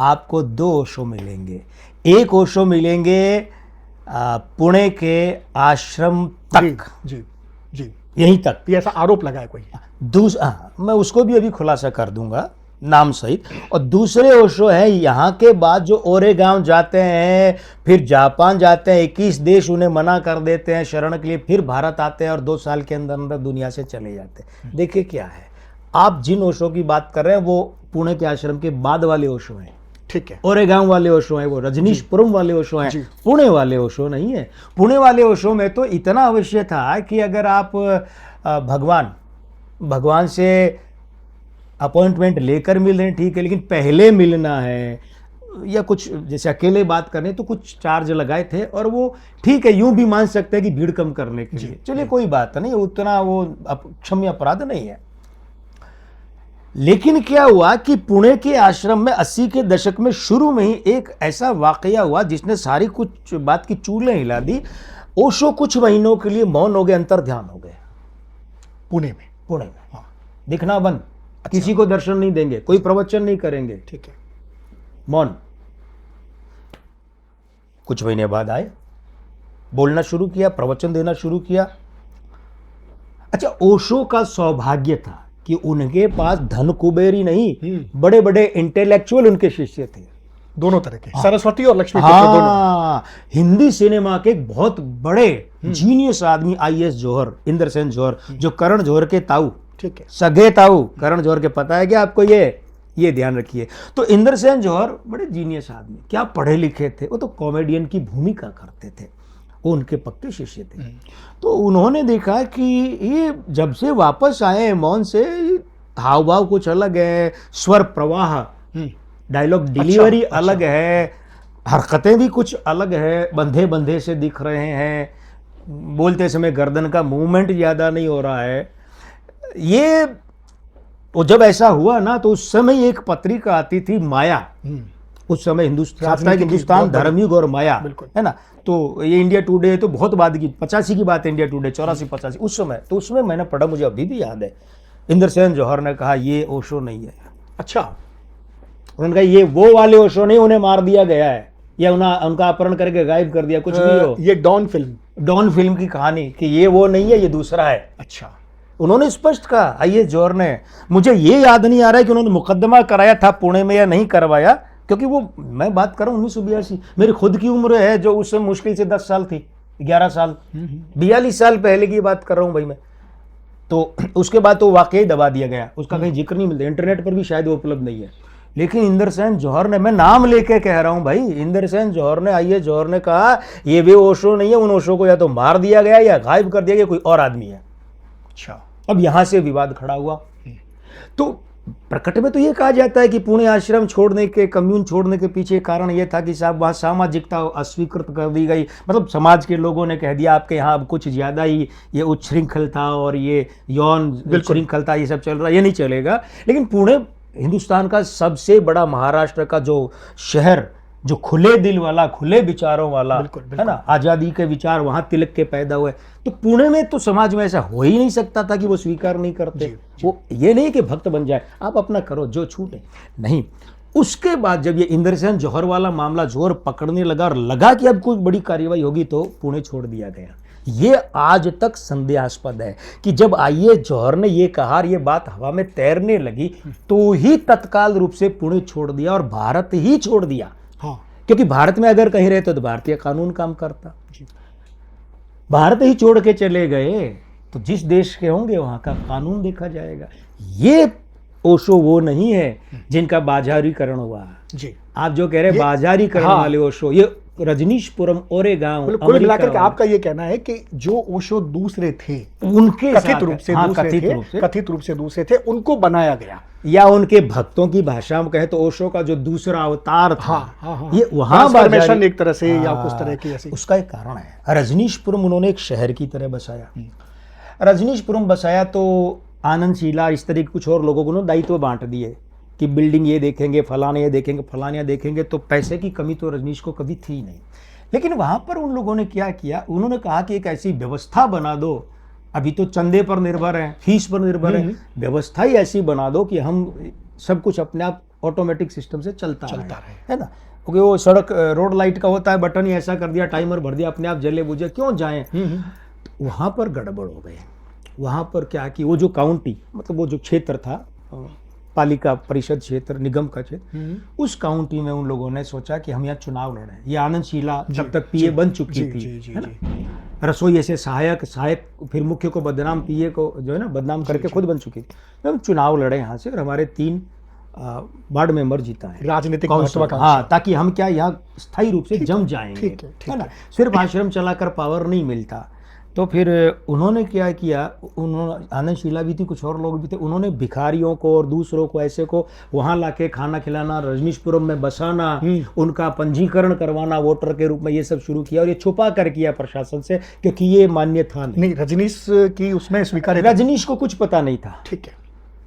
आपको दो ओशो मिलेंगे। एक ओशो मिलेंगे पुणे के आश्रम तक, जी यहीं तक, ये ऐसा आरोप लगाया कोई। मैं उसको भी अभी खुलासा कर दूंगा नाम सहित। और दूसरे ओशो है यहाँ के बाद जो ओरेगांव जाते हैं, फिर जापान जाते हैं, 21 देश उन्हें मना कर देते हैं शरण के लिए, फिर भारत आते हैं और 2 साल के अंदर अंदर दुनिया से चले जाते हैं। देखिए क्या है, आप जिन ओशो की बात कर रहे हैं वो पुणे के आश्रम के बाद वाले ओशो हैं, ठीक है, ओरेगांव वाले ओशो हैं, वो रजनीशपुरम वाले ओशो हैं, पुणे वाले ओशो नहीं है। पुणे वाले ओशो में तो इतना अवश्य था कि अगर आप भगवान से अपॉइंटमेंट लेकर मिल रहे हैं ठीक है, लेकिन पहले मिलना है या कुछ जैसे अकेले बात करने तो कुछ चार्ज लगाए थे, और वो ठीक है, यूं भी मान सकते हैं कि भीड़ कम करने के लिए, चलिए कोई बात नहीं, उतना वो क्षम्य अपराध नहीं है। लेकिन क्या हुआ कि पुणे के आश्रम में 80 के दशक में शुरू में ही एक ऐसा वाकया हुआ जिसने सारी कुछ बात की चूलें हिला दी। ओशो कुछ महीनों के लिए मौन हो गए, अंतर ध्यान हो गए पुणे में। हाँ, दिखना बंद, किसी को दर्शन नहीं देंगे, कोई प्रवचन नहीं करेंगे, ठीक है, मौन। कुछ महीने बाद आए, बोलना शुरू किया, प्रवचन देना शुरू किया। अच्छा, ओशो का सौभाग्य था कि उनके पास धन कुबेर ही नहीं, बड़े बड़े इंटेलेक्चुअल उनके शिष्य थे, दोनों तरह के, सरस्वती और लक्ष्मी दोनों। हिंदी सिनेमा के एक बहुत बड़े जीनियस आदमी IAS जौहर, इंद्रसेन जौहर, जो करण जौहर के ताऊ, ठीक है, सगे ताऊ करण जौहर के, पता है क्या आपको? ये ध्यान रखिए। तो इंद्रसेन जौहर बड़े जीनियस आदमी, क्या पढ़े लिखे थे, वो तो कॉमेडियन की भूमिका करते थे, वो उनके पक्के शिष्य थे। तो उन्होंने देखा कि ये जब से वापस आए मौन से, हाव भाव कुछ अलग है, स्वर प्रवाह, डायलॉग डिलीवरी अलग है, हरकतें भी कुछ अलग है, बंधे बंधे से दिख रहे हैं, बोलते समय गर्दन का मूवमेंट ज़्यादा नहीं हो रहा है। ये तो जब ऐसा हुआ ना, तो उस समय एक पत्रिका आती थी माया, उस समय हिंदुस्तान धर्मयुग और माया, है ना, तो ये इंडिया टुडे तो बहुत बाद की, 85 की बात है, इंडिया टुडे 84-85 उस समय, तो उसमें मैंने पढ़ा, मुझे अभी भी याद है, इंद्रसेन जौहर ने कहा ये ओशो नहीं है। अच्छा, उन्होंने कहा ये वो वाले ओशो नहीं, उन्हें मार दिया गया है या उनका अपहरण करके गायब कर दिया, कुछ भी हो, ये डॉन फिल्म की कहानी कि ये वो नहीं है, ये दूसरा है। अच्छा, उन्होंने स्पष्ट कहा IAS जौहर ने। मुझे ये याद नहीं आ रहा है कि उन्होंने मुकदमा कराया था पुणे में या नहीं करवाया, क्योंकि वो, मैं बात कर रहा हूँ 1982, मेरी खुद की उम्र है जो उस समय मुश्किल से 10 साल थी, 11 साल, 42 साल पहले की बात कर रहा हूँ भाई मैं। तो उसके बाद तो वाकई दबा दिया गया, उसका कहीं जिक्र नहीं मिलता, इंटरनेट पर भी शायद वो उपलब्ध नहीं है। लेकिन इंद्रसेन जौहर ने, मैं नाम लेके कह रहा हूं भाई, इंद्रसेन जौहर ने, IAS जौहर ने कहा ये भी ओशो नहीं है, उन ओशो को या तो मार दिया गया या गायब कर दिया गया, कोई और आदमी है। अच्छा, अब यहां से विवाद खड़ा हुआ। तो प्रकट में तो ये कहा जाता है कि पुणे आश्रम छोड़ने के, कम्यून छोड़ने के पीछे कारण ये था कि साहब वहाँ सामाजिकता अस्वीकृत कर दी गई, मतलब समाज के लोगों ने कह दिया आपके यहाँ अब कुछ ज़्यादा ही ये उच्छृंखलता और ये यौन उच्छृंखलता ये सब चल रहा है, ये नहीं चलेगा। लेकिन पुणे हिंदुस्तान का सबसे बड़ा, महाराष्ट्र का जो शहर जो खुले दिल वाला, खुले विचारों वाला, बिल्कुल, बिल्कुल। है ना, आजादी के विचार वहां तिलक के पैदा हुए। तो पुणे में तो समाज में ऐसा हो ही नहीं सकता था कि वो स्वीकार नहीं करते। वो ये नहीं कि भक्त बन जाए, आप अपना करो जो छूटे नहीं। उसके बाद जब ये इंद्रसेन जौहर वाला मामला जोर पकड़ने लगा और लगा कि अब कोई बड़ी कार्रवाई होगी, तो पुणे छोड़ दिया गया। ये आज तक संदेहास्पद है कि जब आईए जौहर ने ये कहा और ये बात हवा में तैरने लगी, तो ही तत्काल रूप से पुणे छोड़ दिया और भारत ही छोड़ दिया। हाँ, क्योंकि भारत में अगर कहीं रहते तो भारतीय कानून काम करता। भारत ही छोड़ के चले गए तो जिस देश के होंगे वहां का कानून देखा जाएगा। ये ओशो वो नहीं है जिनका बाजारीकरण हुआ। जी, आप जो कह रहे हैं बाजारीकरण हाँ। वाले ओशो, ये रजनीशपुरम, ओरेगांव, कुल मिलाकर के अमेरिका आपका ये कहना है कि जो ओशो दूसरे थे, उनके कथित साथ- रूप से हाँ, दूसरे कथित थे, रूप से, कथित रूप से दूसरे थे, उनको बनाया गया। या उनके भक्तों की भाषा में कहे तो ओशो का जो दूसरा अवतार था, हाँ। ये वहां ट्रांसफॉर्मेशन एक तरह से या कुछ तरह की ऐसी। उसका एक कारण है। रजनीशपुरम उन्होंने एक शहर की तरह बसाया। रजनीशपुरम बसाया तो आनंद शीला इस तरह के कुछ और लोगों को उन्होंने दायित्व बांट दिए कि बिल्डिंग ये देखेंगे, फलाने ये देखेंगे, फलाने ये देखेंगे। तो पैसे की कमी तो रजनीश को कभी थी नहीं। लेकिन वहां पर उन लोगों ने क्या किया, उन्होंने कहा कि एक ऐसी व्यवस्था बना दो, अभी तो चंदे पर निर्भर है, फीस पर निर्भर है, व्यवस्था ही ऐसी बना दो कि हम सब कुछ अपने आप ऑटोमेटिक सिस्टम से चलता रहे, है ना। क्योंकि वो सड़क रोड लाइट का होता है, बटन ही ऐसा कर दिया, टाइमर भर दिया, अपने आप जले बुझे, क्यों जाएं। वहां पर गड़बड़ हो गई। वहां पर क्या कि वो जो काउंटी, मतलब वो जो क्षेत्र था, पालिका परिषद क्षेत्र, निगम का क्षेत्र, उस काउंटी में उन लोगों ने सोचा कि हम यहाँ चुनाव लड़ें। ये आनंद शीला तब तक पीए बन चुकी थी, है ना। रसोई ऐसे सहायक फिर मुख्य को बदनाम, पीए को जो है ना बदनाम करके खुद बन चुकी थी। हम चुनाव लड़े यहाँ से और हमारे 3 वार्ड मेंबर जीता है, राजनीतिक हाँ, ताकि हम क्या यहाँ स्थायी रूप से जम जाएंगे, है ना। सिर्फ आश्रम चलाकर पावर नहीं मिलता। तो फिर उन्होंने क्या किया, उन्होंने, आनंद शीला भी थी, कुछ और लोग भी थे, उन्होंने भिखारियों को और दूसरों को ऐसे को वहाँ लाके खाना खिलाना, रजनीशपुरम में बसाना, उनका पंजीकरण करवाना वोटर के रूप में, ये सब शुरू किया। और ये छुपा कर किया प्रशासन से, क्योंकि ये मान्य था नहीं। रजनीश की उसमें स्वीकार, रजनीश को कुछ पता नहीं था। ठीक है,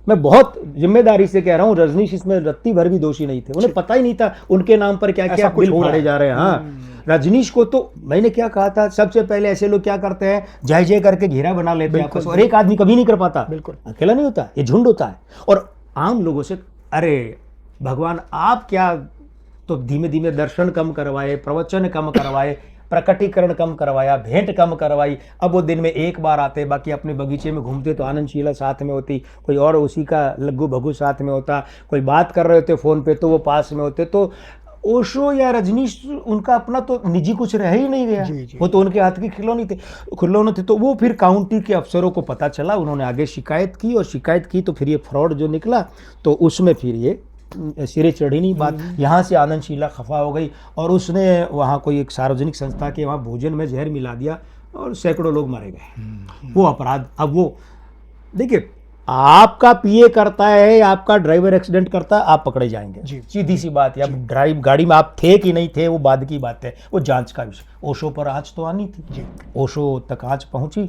मैं बहुत जिम्मेदारी से कह रहा हूँ, रजनीश इसमें रत्ती भर भी दोषी नहीं थे। उन्हें पता ही नहीं था उनके नाम पर क्या क्या बिल फाड़े जा रहे हैं। हाँ, रजनीश को तो मैंने क्या कहा था, सबसे पहले ऐसे लोग क्या करते हैं, जय जय करके घेरा बना लेते हैं आपस, और एक आदमी कभी नहीं कर पाता, बिल्कुल अकेला नहीं होता, ये झुंड होता है। और आम लोगों से, अरे भगवान आप क्या, तो धीमे धीमे दर्शन कम करवाए, प्रवचन कम करवाए, प्रकटीकरण कम करवाया, भेंट कम करवाई। अब वो दिन में एक बार आते, बाकी अपने बगीचे में घूमते, तो आनंद शीला साथ में होती, कोई और उसी का लग्गू भगू साथ में होता, कोई बात कर रहे होते फोन पे तो वो पास में होते। तो ओशो या रजनीश उनका अपना तो निजी कुछ रह ही नहीं गया, वो तो उनके हाथ की खिलौने थे। तो वो फिर काउंटी के अफसरों को पता चला, उन्होंने आगे शिकायत की, और शिकायत की तो फिर ये फ्रॉड जो निकला, तो उसमें फिर ये सिरे चढ़ी नहीं बात। यहाँ से आनंद शीला खफा हो गई और उसने वहाँ कोई एक सार्वजनिक संस्था के वहाँ भोजन में जहर मिला दिया और सैकड़ों लोग मारे गए। वो अपराध, अब वो देखिए, आपका पीए करता है, आपका ड्राइवर एक्सीडेंट करता है, आप पकड़े जाएंगे, सीधी सी बात है। अब गाड़ी में आप थे कि नहीं थे वो बाद की बात है, वो जांच का विषय। ओशो पर आंच तो आनी थी, ओशो तक आंच पहुंची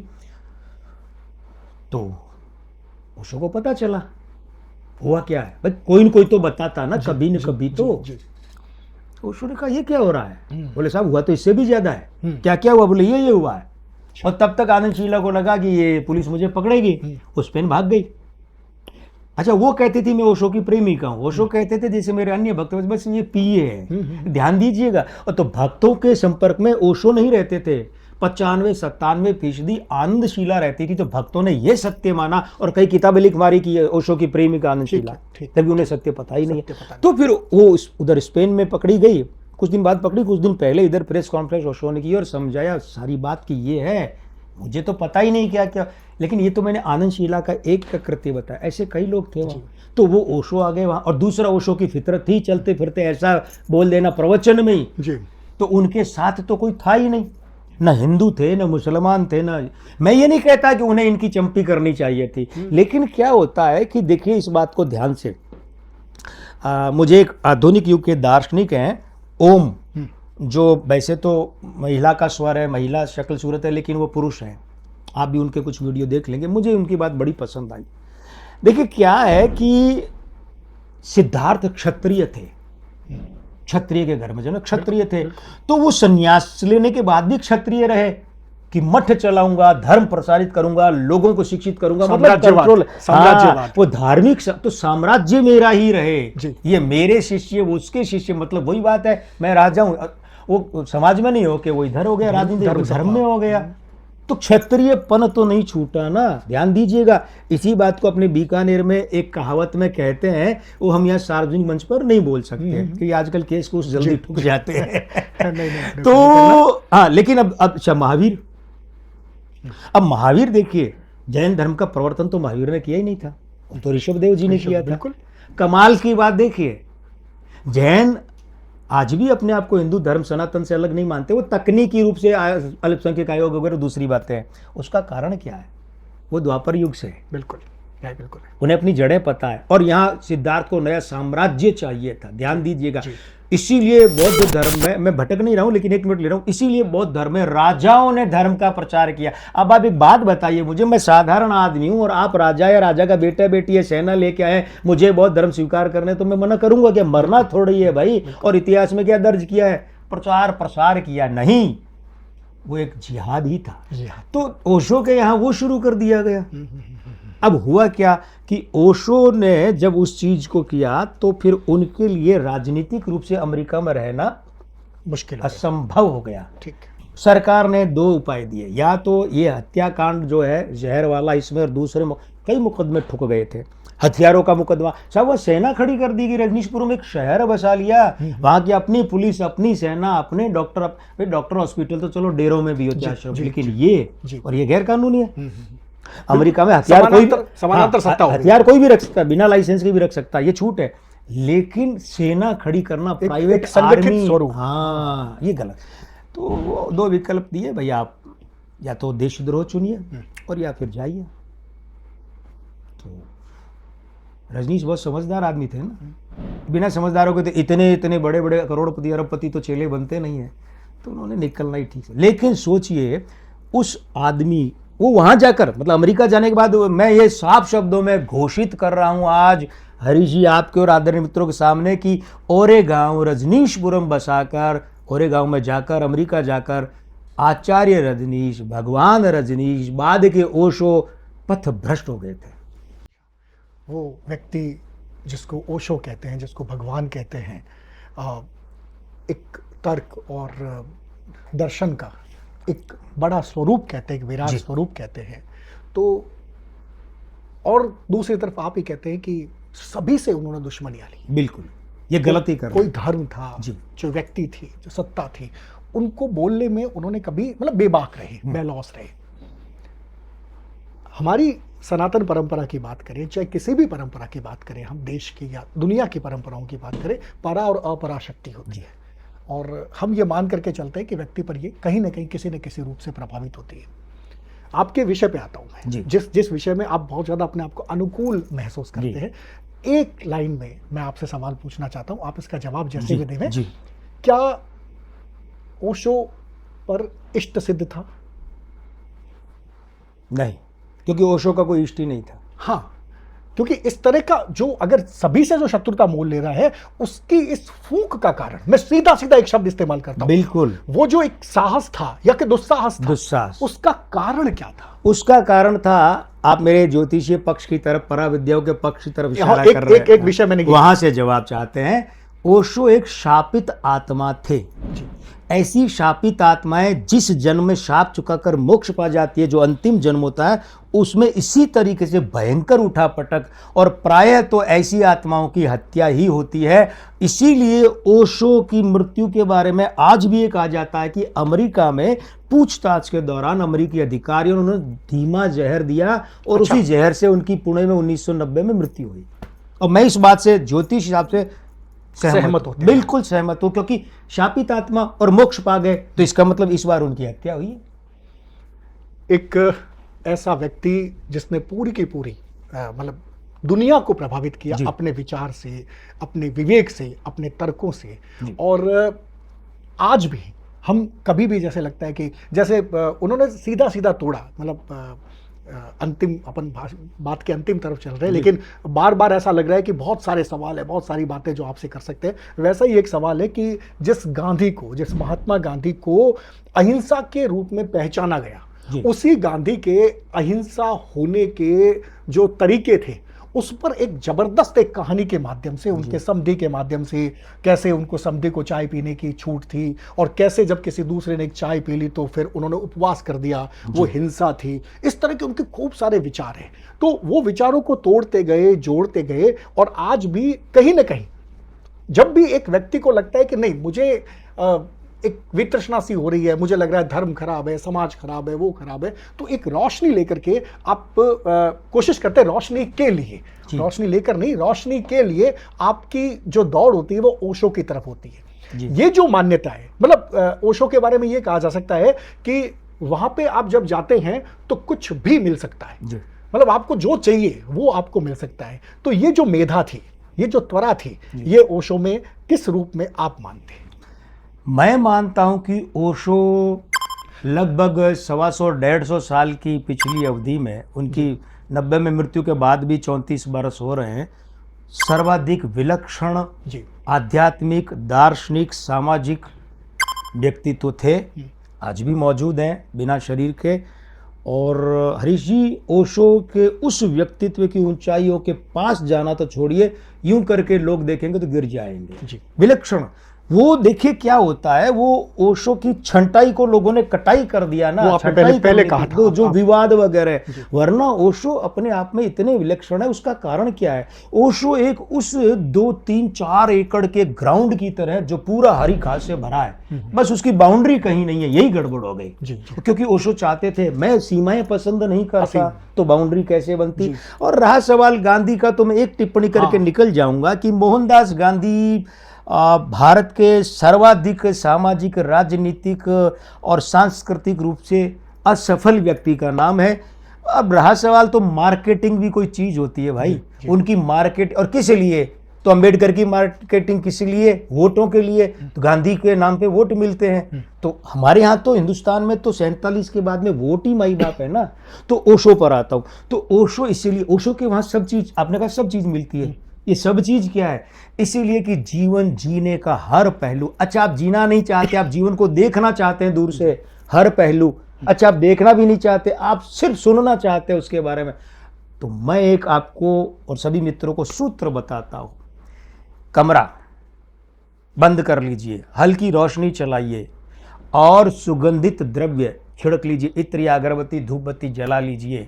तो ओशो को पता चला हुआ क्या है। भाई कोई न कोई तो बताता ना, कभी न कभी तो। ओशो ने कहा ये क्या हो रहा है, बोले साहब हुआ तो इससे भी ज्यादा है। क्या क्या हुआ, बोले ये हुआ है। और तब तक आनंद शीला को लगा कि ये पुलिस मुझे पकड़ेगी, वो स्पेन भाग गई। अच्छा, वो कहती थी मैं ओशो की प्रेमिका हूँ, ओशो कहते थे जैसे मेरे अन्य भक्त, बस ये पीए है, ध्यान दीजिएगा। और तो भक्तों के संपर्क में ओशो नहीं रहते थे, 95-97% आनंद शीला रहती थी। तो भक्तों ने ये सत्य माना और कई किताबें लिख मारी कि ओशो की प्रेमिका आनंद शीला, तभी उन्हें सत्य पता ही नहीं है। तो फिर वो उधर स्पेन में पकड़ी गई, कुछ दिन बाद पकड़ी, कुछ दिन पहले इधर प्रेस कॉन्फ्रेंस ओशो ने की और समझाया सारी बात कि ये है, मुझे तो पता ही नहीं क्या क्या, लेकिन ये तो मैंने आनंद शीला का एक का कृत्य बताया। ऐसे कई लोग थे वहाँ, तो वो ओशो आ गए वहाँ। और दूसरा ओशो की फितरत थी चलते फिरते ऐसा बोल देना प्रवचन में ही, तो उनके साथ तो कोई था ही नहीं, ना हिंदू थे ना मुसलमान थे ना। मैं ये नहीं कहता कि उन्हें इनकी चंपी करनी चाहिए थी, लेकिन क्या होता है कि देखिए इस बात को ध्यान से, मुझे एक आधुनिक युग के दार्शनिक हैं ओम, जो वैसे तो महिला का स्वर है, महिला शक्ल सूरत है, लेकिन वो पुरुष है। आप भी उनके कुछ वीडियो देख लेंगे, मुझे उनकी बात बड़ी पसंद आई। देखिए क्या है कि सिद्धार्थ क्षत्रिय थे, क्षत्रिय के घर में, जो ना क्षत्रिय थे, तो वो संन्यास लेने के बाद भी क्षत्रिय रहे कि मठ चलाऊंगा, धर्म प्रसारित करूंगा, लोगों को शिक्षित करूंगा, मतलब कंट्रोल, साम्राज्यवाद। वो धार्मिक तो साम्राज्य मेरा ही रहे, जी। ये मेरे शिष्य वो उसके शिष्य, मतलब वही बात है, मैं राजा हूं, वो समाज में नहीं हो के वो इधर हो गया, राजनीति धर्म में हो गया, तो क्षत्रियपन तो नहीं छूटा ना। ध्यान दीजिएगा, इसी बात को अपने बीकानेर में एक कहावत में कहते हैं, वो हम यहाँ सार्वजनिक मंच पर नहीं बोल सकते क्योंकि आजकल केस कुछ जल्दी ठुक जाते हैं। नहीं, तो हाँ, लेकिन अब अच्छा महावीर, अब महावीर देखिए, जैन धर्म का प्रवर्तन तो महावीर ने किया ही नहीं था, तो ऋषभदेव जी ने किया था। बिल्कुल। कमाल की बात देखिए, जैन आज भी अपने आप को हिंदू धर्म सनातन से अलग नहीं मानते, वो तकनीकी रूप से अल्पसंख्यक आयोग वगैरह दूसरी बातें हैं। उसका कारण क्या है? वो द्वापर युग से है। बिल्कुल बिल्कुल, उन्हें अपनी जड़ें पता है, और यहाँ सिद्धार्थ को नया साम्राज्य चाहिए था। ध्यान दीजिएगा, इसीलिए बौद्ध धर्म में, मैं भटक नहीं रहा हूं लेकिन एक मिनट ले रहा हूं, इसीलिए बौद्ध धर्म में राजाओं ने धर्म का प्रचार किया। अब आप एक बात बताइए मुझे, मैं साधारण आदमी हूं और आप राजा या राजा का बेटा बेटी है, सेना लेके आए, मुझे बौद्ध धर्म स्वीकार करने, तो मैं मना करूंगा क्या? मरना थोड़ी है भाई। और इतिहास में क्या दर्ज किया है? प्रचार प्रसार किया नहीं, वो एक जिहाद ही था। तो ओशो के यहाँ वो शुरू कर दिया गया। अब हुआ क्या कि ओशो ने जब उस चीज को किया तो फिर उनके लिए राजनीतिक रूप से अमेरिका में रहना मुश्किल, असंभव हो गया। ठीक। सरकार ने दो उपाय दिए, या तो ये हत्याकांड जो है जहर वाला, इसमें, और दूसरे कई मुकदमे ठुक गए थे, हथियारों का मुकदमा, सब वो सेना खड़ी कर दी गई। रजनीशपुर में एक शहर बसा लिया, वहां की अपनी पुलिस, अपनी सेना, अपने डॉक्टर, डॉक्टर हॉस्पिटल तो चलो डेरों में भी होते हैं, लेकिन ये, और ये गैर कानूनी है। अमेरिका में हथियार समानांतर सत्ता, हथियार कोई भी रख सकता है, बिना लाइसेंस के भी रख सकता है, ये छूट है। लेकिन सेना खड़ी करना, प्राइवेट आर्मी, हाँ, ये गलत। तो दो विकल्प दिए भाई, आप या तो देशद्रोह चुनिए और या फिर जाइए। तो रजनीश बहुत समझदार आदमी थे ना, बिना समझदारों के तो इतने इतने बड़े बड़े करोड़पति अरबपति तो चेले बनते नहीं है, तो उन्होंने निकलना ही ठीक है। लेकिन सोचिए, उस आदमी, वो वहां जाकर, मतलब अमेरिका जाने के बाद, मैं ये साफ शब्दों में घोषित कर रहा हूं आज हरीश जी आपके और आदरणीय मित्रों के सामने कि ओरेगांव, रजनीशपुरम बसाकर, ओरेगांव में जाकर, अमेरिका जाकर, आचार्य रजनीश, भगवान रजनीश, बाद के ओशो पथ भ्रष्ट हो गए थे। वो व्यक्ति जिसको ओशो कहते हैं, जिसको भगवान कहते हैं, एक तर्क और दर्शन का एक बड़ा स्वरूप कहते हैं, एक विराट स्वरूप कहते हैं, तो और दूसरी तरफ आप ही कहते हैं कि सभी से उन्होंने दुश्मनियां ली। बिल्कुल, ये गलती कर, कोई धर्म था, जो व्यक्ति थी, जो सत्ता थी, उनको बोलने में उन्होंने कभी, मतलब बेबाक रहे, बेलौस रहे। हमारी सनातन परंपरा की बात करें, चाहे किसी भी परंपरा की बात करें, हम देश की या दुनिया की परंपराओं की बात करें, परा और अपरा शक्ति होती है, और हम ये मान करके चलते हैं कि व्यक्ति पर ये कहीं ना कहीं किसी न किसी रूप से प्रभावित होती है। आपके विषय पे आता हूं मैं, जिस विषय में आप बहुत ज्यादा अपने आप को अनुकूल महसूस करते हैं, एक लाइन में मैं आपसे सवाल पूछना चाहता हूं, आप इसका जवाब जैसे भी दें। क्या ओशो पर इष्ट सिद्ध था? नहीं, क्योंकि ओशो का कोई इष्ट ही नहीं था। हाँ, क्योंकि इस तरह का जो, अगर सभी से जो शत्रुता मोल ले रहा है, उसकी इस फूंक का कारण, मैं सीधा सीधा एक शब्द इस्तेमाल करता हूं, बिल्कुल, वो जो एक साहस था या कि दुस्साहस था, दुस्साहस, उसका कारण क्या था? उसका कारण था, आप मेरे ज्योतिषीय पक्ष की तरफ, पराविद्याओं के पक्ष की तरफ इशारा कर रहे हैं, एक विषय मैंने वहां से जवाब चाहते हैं। ओशो एक शापित आत्मा थे। ऐसी शापित आत्माएं जिस जन्म में शाप चुकाकर मोक्ष पा जाती है, जो अंतिम जन्म होता है, उसमें इसी तरीके से भयंकर उठापटक, और प्रायः तो ऐसी आत्माओं की हत्या ही होती है। इसीलिए ओशो की मृत्यु के बारे में आज भी ये कहा जाता है कि अमेरिका में पूछताछ के दौरान अमेरिकी अधिकारियों ने धीमा जहर दिया, और उसी जहर से उनकी पुणे में 1990 में मृत्यु हुई। और मैं इस बात से ज्योतिष हिसाब से सहमत होते हैं, बिल्कुल सहमत हूं, क्योंकि शापित आत्मा और मोक्ष पा गए, तो इसका मतलब इस बार उनकी हत्या हुई है। एक ऐसा व्यक्ति जिसने पूरी की पूरी मतलब दुनिया को प्रभावित किया अपने विचार से, अपने विवेक से, अपने तर्कों से, और आज भी हम कभी भी जैसे लगता है कि जैसे उन्होंने सीधा सीधा तोड़ा, मतलब अंतिम अपन बात के अंतिम तरफ चल रहे हैं, लेकिन बार बार ऐसा लग रहा है कि बहुत सारे सवाल है, बहुत सारी बातें जो आपसे कर सकते हैं। वैसा ही एक सवाल है कि जिस महात्मा गांधी को अहिंसा के रूप में पहचाना गया, उसी गांधी के अहिंसा होने के जो तरीके थे उस पर एक जबरदस्त एक कहानी के माध्यम से, उनके समधी के माध्यम से, कैसे उनको समधी को चाय पीने की छूट थी और कैसे जब किसी दूसरे ने एक चाय पी ली तो फिर उन्होंने उपवास कर दिया, वो हिंसा थी। इस तरह के उनके खूब सारे विचार हैं। तो वो विचारों को तोड़ते गए, जोड़ते गए, और आज भी कहीं ना कहीं जब भी एक व्यक्ति को लगता है कि नहीं, मुझे एक वितृष्णा सी हो रही है, मुझे लग रहा है धर्म खराब है, समाज खराब है, वो खराब है, तो एक रोशनी लेकर के आप कोशिश करते हैं, रोशनी के लिए, रोशनी लेकर नहीं, रोशनी के लिए आपकी जो दौड़ होती है वो ओशो की तरफ होती है। ये जो मान्यता है, मतलब ओशो के बारे में ये कहा जा सकता है कि वहां पे आप जब जाते हैं तो कुछ भी मिल सकता है, मतलब आपको जो चाहिए वो आपको मिल सकता है। तो ये जो मेधा थी, ये जो त्वरा थी, ये ओशो में किस रूप में आप मानते हैं? मैं मानता हूं कि ओशो लगभग 125-150 साल की पिछली अवधि में, उनकी 90 में मृत्यु के बाद भी 34 बरस हो रहे हैं, सर्वाधिक विलक्षण आध्यात्मिक, दार्शनिक, सामाजिक व्यक्तित्व थे। आज भी मौजूद हैं बिना शरीर के। और हरीश जी, ओशो के उस व्यक्तित्व की ऊंचाइयों के पास जाना तो छोड़िए, यूं करके लोग देखेंगे तो गिर जाएंगे। विलक्षण, वो देखिए क्या होता है, वो ओशो की छंटाई को लोगों ने कटाई कर दिया ना, वो आपने पहले कहा था, जो विवाद वगैरह। वरना ओशो अपने आप में इतने विलक्षण है। उसका कारण क्या है? ओशो एक उस 2-3-4 एकड़ के ग्राउंड की तरह जो पूरा हरी घास से भरा है, बस उसकी बाउंड्री कहीं नहीं है, यही गड़बड़ हो गई। क्योंकि ओशो चाहते थे, मैं सीमाएं पसंद नहीं करता तो बाउंड्री कैसे बनती। और रहा सवाल गांधी का, तो मैं एक टिप्पणी करके निकल जाऊंगा कि मोहनदास गांधी भारत के सर्वाधिक सामाजिक, राजनीतिक और सांस्कृतिक रूप से असफल व्यक्ति का नाम है। अब रहा सवाल, तो मार्केटिंग भी कोई चीज होती है भाई, उनकी मार्केट, और किस लिए? तो अंबेडकर की मार्केटिंग किस लिए? वोटों के लिए। तो गांधी के नाम पे वोट मिलते हैं। तो हमारे यहाँ तो हिंदुस्तान में तो 47 के बाद में वोट ही माई बाप है ना। तो ओशो पर आता हूँ, तो ओशो इसीलिए, ओशो के वहाँ सब चीज, आपने कहा सब चीज मिलती है। ये सब चीज क्या है? इसीलिए कि जीवन जीने का हर पहलू, अच्छा आप जीना नहीं चाहते, आप जीवन को देखना चाहते हैं दूर से, हर पहलू, अच्छा आप देखना भी नहीं चाहते, आप सिर्फ सुनना चाहते हैं उसके बारे में। तो मैं एक आपको और सभी मित्रों को सूत्र बताता हूं। कमरा बंद कर लीजिए, हल्की रोशनी चलाइए और सुगंधित द्रव्य छिड़क लीजिए, इत्र या अगरबत्ती, धूपबत्ती जला लीजिए,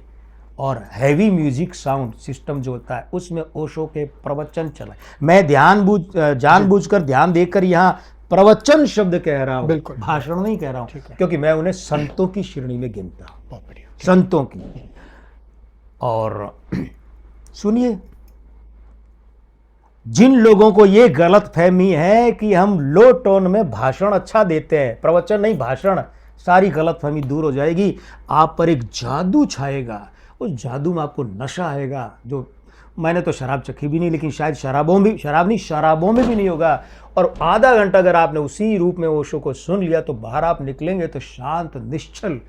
और हैवी म्यूजिक साउंड सिस्टम जो होता है उसमें ओशो के प्रवचन चलाए। मैं जानबूझकर ध्यान देकर यहाँ प्रवचन शब्द कह रहा हूँ, भाषण नहीं कह रहा हूँ, क्योंकि मैं उन्हें संतों की श्रेणी में गिनता हूँ, संतों की। और सुनिए, जिन लोगों को ये गलत फहमी है कि हम लो टोन में भाषण अच्छा देते हैं, प्रवचन नहीं भाषण, सारी गलत फहमी दूर हो जाएगी। आप पर एक जादू छाएगा, उस जादू में आपको नशा आएगा, जो मैंने तो शराब चखी भी नहीं, लेकिन शायद शराबों में भी नहीं होगा। और आधा घंटा अगर आपने उसी रूप में ओशो को सुन लिया तो बाहर आप निकलेंगे तो शांत, निश्चल,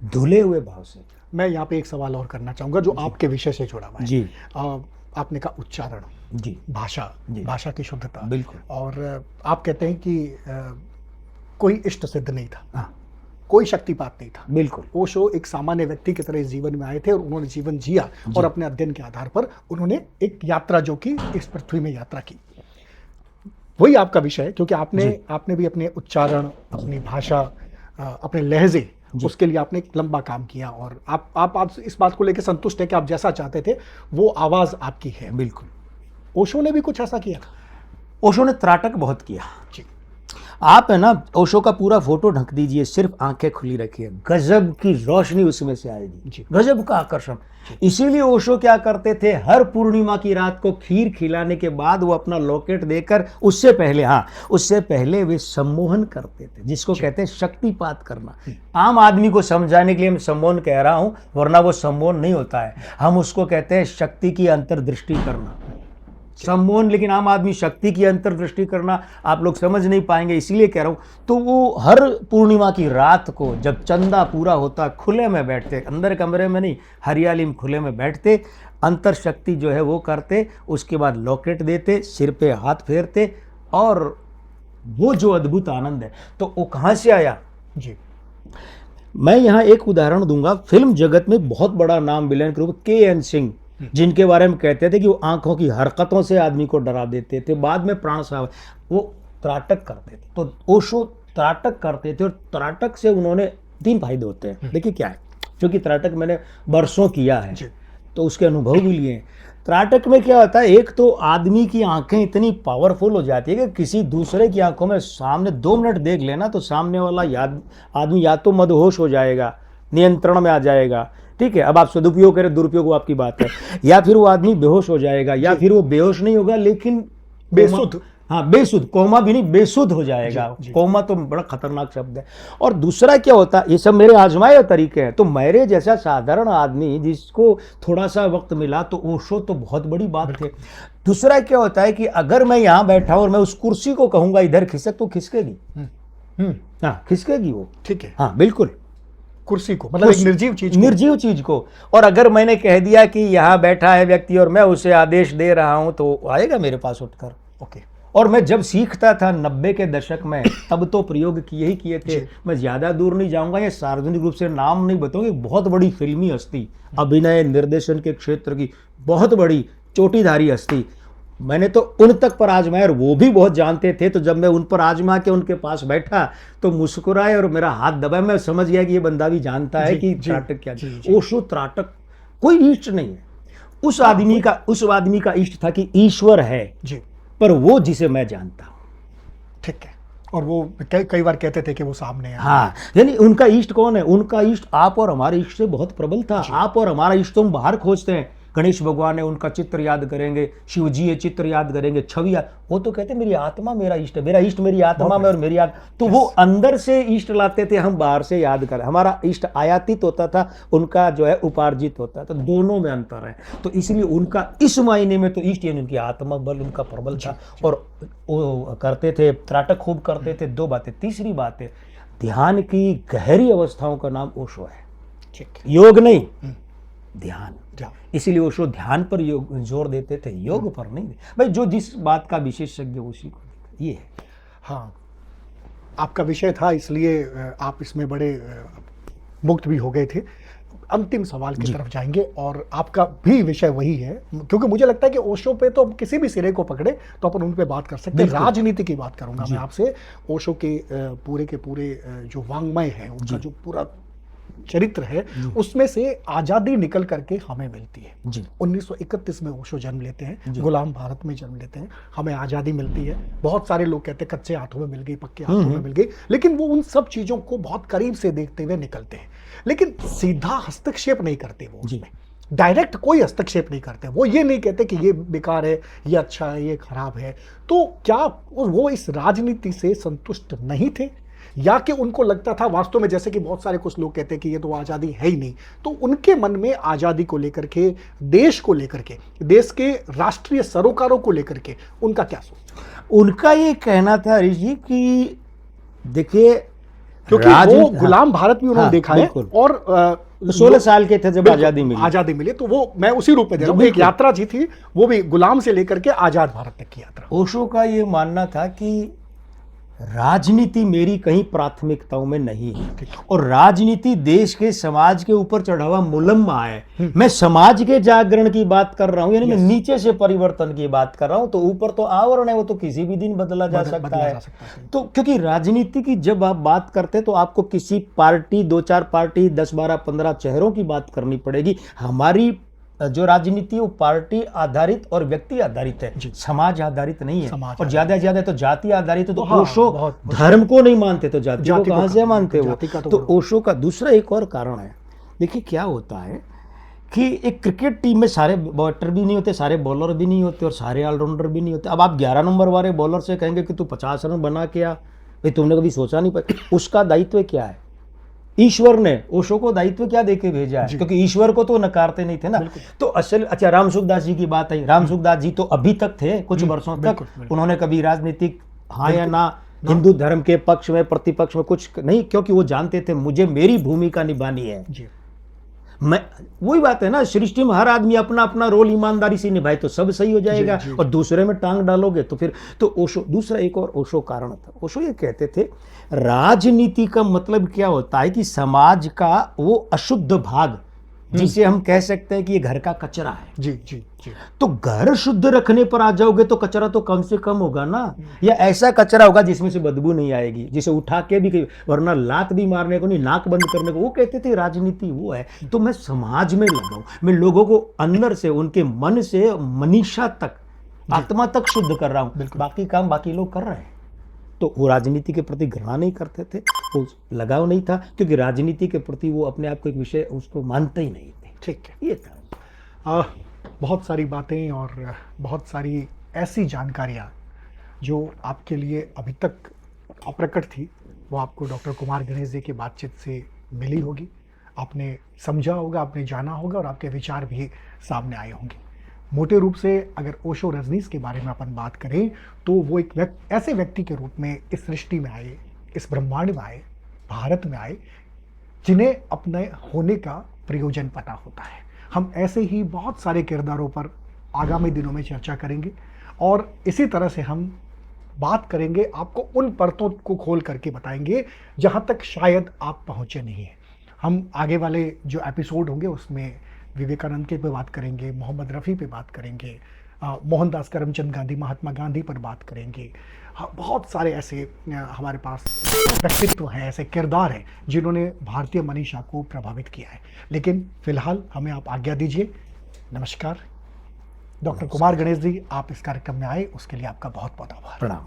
धुले हुए भाव से। मैं यहाँ पे एक सवाल और करना चाहूँगा जो आपके विषय से जुड़ा हुआ है। जी, आपने कहा उच्चारण, जी, भाषा की शुद्धता, बिल्कुल। और आप कहते हैं कि कोई इष्ट सिद्ध नहीं था, कोई शक्तिपात नहीं था, बिल्कुल। ओशो एक सामान्य व्यक्ति की तरह इस जीवन में आए थे और उन्होंने जीवन जिया और अपने अध्ययन के आधार पर उन्होंने एक यात्रा जो की, इस पृथ्वी में यात्रा की। वही आपका विषय है, क्योंकि आपने भी अपने उच्चारण, अपनी भाषा, अपने लहजे, उसके लिए आपने एक लंबा काम किया और आप इस बात को लेकर संतुष्ट है कि आप जैसा चाहते थे वो आवाज आपकी है। बिल्कुल। ओशो ने भी कुछ ऐसा किया था? ओशो ने त्राटक बहुत किया जी। आप है ना, ओशो का पूरा फोटो ढक दीजिए, सिर्फ आंखें खुली रखिए, गजब की रोशनी उसमें से आएगी, गजब का आकर्षण। इसीलिए ओशो क्या करते थे, हर पूर्णिमा की रात को खीर खिलाने के बाद वो अपना लॉकेट देकर, उससे पहले वे सम्मोहन करते थे, जिसको कहते हैं शक्तिपात करना। आम आदमी को समझाने के लिए मैं सम्मोहन कह रहा हूं, वरना वो सम्मोहन नहीं होता है, हम उसको कहते हैं शक्ति की अंतर्दृष्टि करना। सम्मोहन, लेकिन आम आदमी शक्ति की अंतर्दृष्टि करना आप लोग समझ नहीं पाएंगे, इसीलिए कह रहा हूँ। तो वो हर पूर्णिमा की रात को जब चंदा पूरा होता, खुले में बैठते, अंदर कमरे में नहीं, हरियाली में खुले में बैठते, अंतर शक्ति जो है वो करते, उसके बाद लॉकेट देते, सिर पे हाथ फेरते, और वो जो अद्भुत आनंद है, तो वो कहाँ से आया जी। मैं यहाँ एक उदाहरण दूंगा। फिल्म जगत में बहुत बड़ा नाम विलेन के रूप में के.एन. सिंह, जिनके बारे में कहते थे कि वो आंखों की हरकतों से आदमी को डरा देते थे, बाद में प्राण साहब वो त्राटक करते थे। तो ओशो त्राटक करते थे, और त्राटक से उन्होंने 3 फायदे होते हैं। देखिए क्या है, क्योंकि त्राटक मैंने बरसों किया है तो उसके अनुभव भी लिए हैं। त्राटक में क्या होता है, एक तो आदमी की आंखें इतनी पावरफुल हो जाती है कि किसी दूसरे की आंखों में सामने 2 मिनट देख लेना तो सामने वाला आदमी या तो मदहोश हो जाएगा, नियंत्रण में आ जाएगा, ठीक है, अब आप सदुपयोग करें दुरुपयोग वो आपकी बात है, या फिर वो आदमी बेहोश हो जाएगा, या फिर वो बेहोश नहीं होगा लेकिन बेसुध, हाँ बेसुध, कोमा भी नहीं, बेसुध हो जाएगा। कोमा तो बड़ा खतरनाक शब्द है। और दूसरा क्या होता है, ये सब मेरे आजमाए तरीके हैं, तो मेरे जैसा साधारण आदमी जिसको थोड़ा सा वक्त मिला तो ओशो तो बहुत बड़ी बात है। दूसरा क्या होता है कि अगर मैं यहाँ बैठा और मैं उस कुर्सी को कहूंगा इधर खिसक, तो खिसकेगी, हाँ खिसकेगी वो, ठीक है, हाँ बिल्कुल, कुर्सी को, मतलब एक निर्जीव चीज को। और अगर मैंने कह दिया कि यहाँ बैठा है व्यक्ति और मैं उसे आदेश दे रहा हूं, तो आएगा मेरे पास उठकर। ओके। और मैं जब सीखता था 90 के दशक में, तब तो प्रयोग किए ही किए थे। मैं ज्यादा दूर नहीं जाऊंगा, ये सार्वजनिक रूप से नाम नहीं बताऊंगा, बहुत बड़ी फिल्मी हस्ती, अभिनय निर्देशन के क्षेत्र की बहुत बड़ी चोटीधारी हस्ती, मैंने तो उन तक पर आजमाया, और वो भी बहुत जानते थे। तो जब मैं उन पर आजमा के उनके पास बैठा तो मुस्कुराए और मेरा हाथ दबाया, मैं समझ गया कि ये बंदा भी जानता है कि त्राटक क्या। ओशो त्राटक कोई इष्ट नहीं है, उस आदमी का इष्ट था कि ईश्वर है जी, पर वो जिसे मैं जानता हूं, ठीक है। और वो कई बार कहते थे कि वो सामने है। हाँ, यानी उनका इष्ट कौन है, उनका इष्ट आप और हमारे इष्ट से बहुत प्रबल था। आप और हमारा इष्ट तो हम बाहर खोजते हैं, गणेश भगवान है उनका चित्र याद करेंगे, शिव जी है चित्र याद करेंगे, छवि याद, वो तो कहते हैं मेरी आत्मा मेरा इष्ट है, मेरा इष्ट मेरी आत्मा में और मेरी याद। तो वो अंदर से इष्ट लाते थे, हम बाहर से याद करें। हमारा इष्ट आयातित होता था, उनका जो है उपार्जित होता था, दोनों में अंतर है। तो इसलिए उनका इस मायने में तो इष्ट यानी उनकी आत्मा बल उनका प्रबल था, और वो करते थे त्राटक खूब करते थे। 2 बातें। तीसरी बात है, ध्यान की गहरी अवस्थाओं का नाम ओशो है, योग नहीं, ध्यान। इसीलिए ओशो ध्यान पर जोर देते थे, योग पर नहीं। भाई जो जिस बात का विशेषज्ञ उसी को, ये है। हाँ, आपका विषय था इसलिए आप इसमें बड़े मुक्त भी हो गए थे। अंतिम सवाल की तरफ जाएंगे, और आपका भी विषय वही है, क्योंकि मुझे लगता है कि ओशो पे तो किसी भी सिरे को पकड़े तो अपन उन पे बात कर सकते हैं। राजनीति की बात करूंगा मैं आपसे। ओशो के पूरे के पूरे जो वांग्मय है, उनका जो पूरा चरित्र है, उसमें से आजादी निकल करके हमें मिलती है। 1931 में ओशो जन्म लेते हैं, गुलाम भारत में जन्म लेते हैं, हमें आजादी मिलती है। बहुत सारे लोग कहते हैं कच्चे हाथों में मिल गई, पक्के हाथों में मिल गई, लेकिन वो उन सब चीजों को बहुत करीब से देखते हुए निकलते हैं, लेकिन सीधा हस्तक्षेप नहीं करते वो उसमें। डायरेक्ट कोई हस्तक्षेप नहीं करते। वो ये नहीं कहते कि ये बेकार है, ये अच्छा है, ये खराब है। तो क्या वो इस राजनीति से संतुष्ट नहीं थे, या कि उनको लगता था वास्तव में, जैसे कि बहुत सारे कुछ लोग कहते हैं कि ये तो आज़ादी है ही नहीं, तो उनके मन में आज़ादी को लेकर के, देश को लेकर के, देश के राष्ट्रीय सरोकारों को लेकर के उनका क्या सोच? उनका ये कहना था हरीश जी कि देखिए, क्योंकि वो गुलाम भारत भी उन्होंने देखा है, और 16 साल के थे जब आजादी मिली, तो वो मैं उसी रूप में दे रहा हूँ। एक यात्रा जी थी, वो भी गुलाम से लेकर के आजाद भारत तक की यात्रा। ओशो का ये मानना था कि राजनीति मेरी कहीं प्राथमिकताओं में नहीं है, और राजनीति देश के समाज के ऊपर चढ़ा हुआ मुलम्मा है। मैं समाज के जागरण की बात कर रहा हूं, यानी मैं नीचे से परिवर्तन की बात कर रहा हूं। तो ऊपर तो आवरण है, वो तो किसी भी दिन बदला जा सकता है। तो क्योंकि राजनीति की जब आप बात करते हैं तो आपको किसी पार्टी, 2-4 पार्टी, 10, 12, 15 चेहरों की बात करनी पड़ेगी। हमारी जो राजनीति वो पार्टी आधारित और व्यक्ति आधारित है, समाज आधारित नहीं है। और ज्यादा ज्यादा तो जाति आधारित है। तो ओशो धर्म को नहीं मानते, तो जाति को कहां से मानते वो? तो ओशो का दूसरा एक और कारण है। देखिए क्या होता है कि एक क्रिकेट टीम में सारे बैटर भी नहीं होते, सारे बॉलर भी नहीं होते, और सारे ऑलराउंडर भी नहीं होते। अब आप 11 नंबर वाले बॉलर से कहेंगे कि तू 50 रन बना के आ, भाई तुमने कभी सोचा नहीं, उसका दायित्व क्या है? ईश्वर ने ओशो को दायित्व क्या देके भेजा है, क्योंकि ईश्वर को तो नकारते नहीं थे ना। तो असल अच्छा, राम सुखदास जी की बात आई। राम सुखदास जी तो अभी तक थे कुछ वर्षों तक, उन्होंने कभी राजनीतिक हाँ या ना, हिंदू धर्म के पक्ष में प्रतिपक्ष में कुछ नहीं, क्योंकि वो जानते थे मुझे मेरी भूमिका निभानी है। मैं वही बात है ना, सृष्टि में हर आदमी अपना अपना रोल ईमानदारी से निभाए तो सब सही हो जाएगा। और दूसरे में टांग डालोगे तो फिर तो ओशो, दूसरा एक और ओशो कारण था। ओशो ये कहते थे राजनीति का मतलब क्या होता है कि समाज का वो अशुद्ध भाग, जिसे हम कह सकते हैं कि ये घर का कचरा है। जी जी जी। तो घर शुद्ध रखने पर आ जाओगे तो कचरा तो कम से कम होगा ना, या ऐसा कचरा होगा जिसमें से बदबू नहीं आएगी, जिसे उठा के भी, वरना लात भी मारने को नहीं, नाक बंद करने को। वो कहते थे राजनीति वो है। तो मैं समाज में लगाऊं, मैं लोगों को अंदर से, उनके मन से मनीषा तक, आत्मा तक शुद्ध कर रहा हूं, बाकी काम बाकी लोग कर रहे हैं। तो वो राजनीति के प्रति घृणा नहीं करते थे, वो लगाव नहीं था, क्योंकि राजनीति के प्रति वो अपने आप को एक विषय उसको मानते ही नहीं थे। ठीक है, ये था। बहुत सारी बातें और बहुत सारी ऐसी जानकारियाँ जो आपके लिए अभी तक अप्रकट थी, वो आपको डॉक्टर कुमार गणेश जी की बातचीत से मिली होगी, आपने समझा होगा, आपने जाना होगा, और आपके विचार भी सामने आए होंगे। मोटे रूप से अगर ओशो रजनीश के बारे में अपन बात करें तो वो एक ऐसे व्यक्ति के रूप में इस सृष्टि में आए, इस ब्रह्मांड में आए, भारत में आए, जिन्हें अपने होने का प्रयोजन पता होता है। हम ऐसे ही बहुत सारे किरदारों पर आगामी दिनों में चर्चा करेंगे, और इसी तरह से हम बात करेंगे, आपको उन परतों को खोल करके बताएंगे जहाँ तक शायद आप पहुँचे नहीं हैं। हम आगे वाले जो एपिसोड होंगे उसमें विवेकानंद के पे बात करेंगे, मोहम्मद रफ़ी पे बात करेंगे, मोहनदास करमचंद गांधी, महात्मा गांधी पर बात करेंगे। बहुत सारे ऐसे हमारे पास व्यक्तित्व हैं, ऐसे किरदार हैं जिन्होंने भारतीय मनीषा को प्रभावित किया है। लेकिन फिलहाल हमें आप आज्ञा दीजिए। नमस्कार। डॉक्टर कुमार गणेश जी, आप इस कार्यक्रम में आए उसके लिए आपका बहुत बहुत आभार। प्रणाम।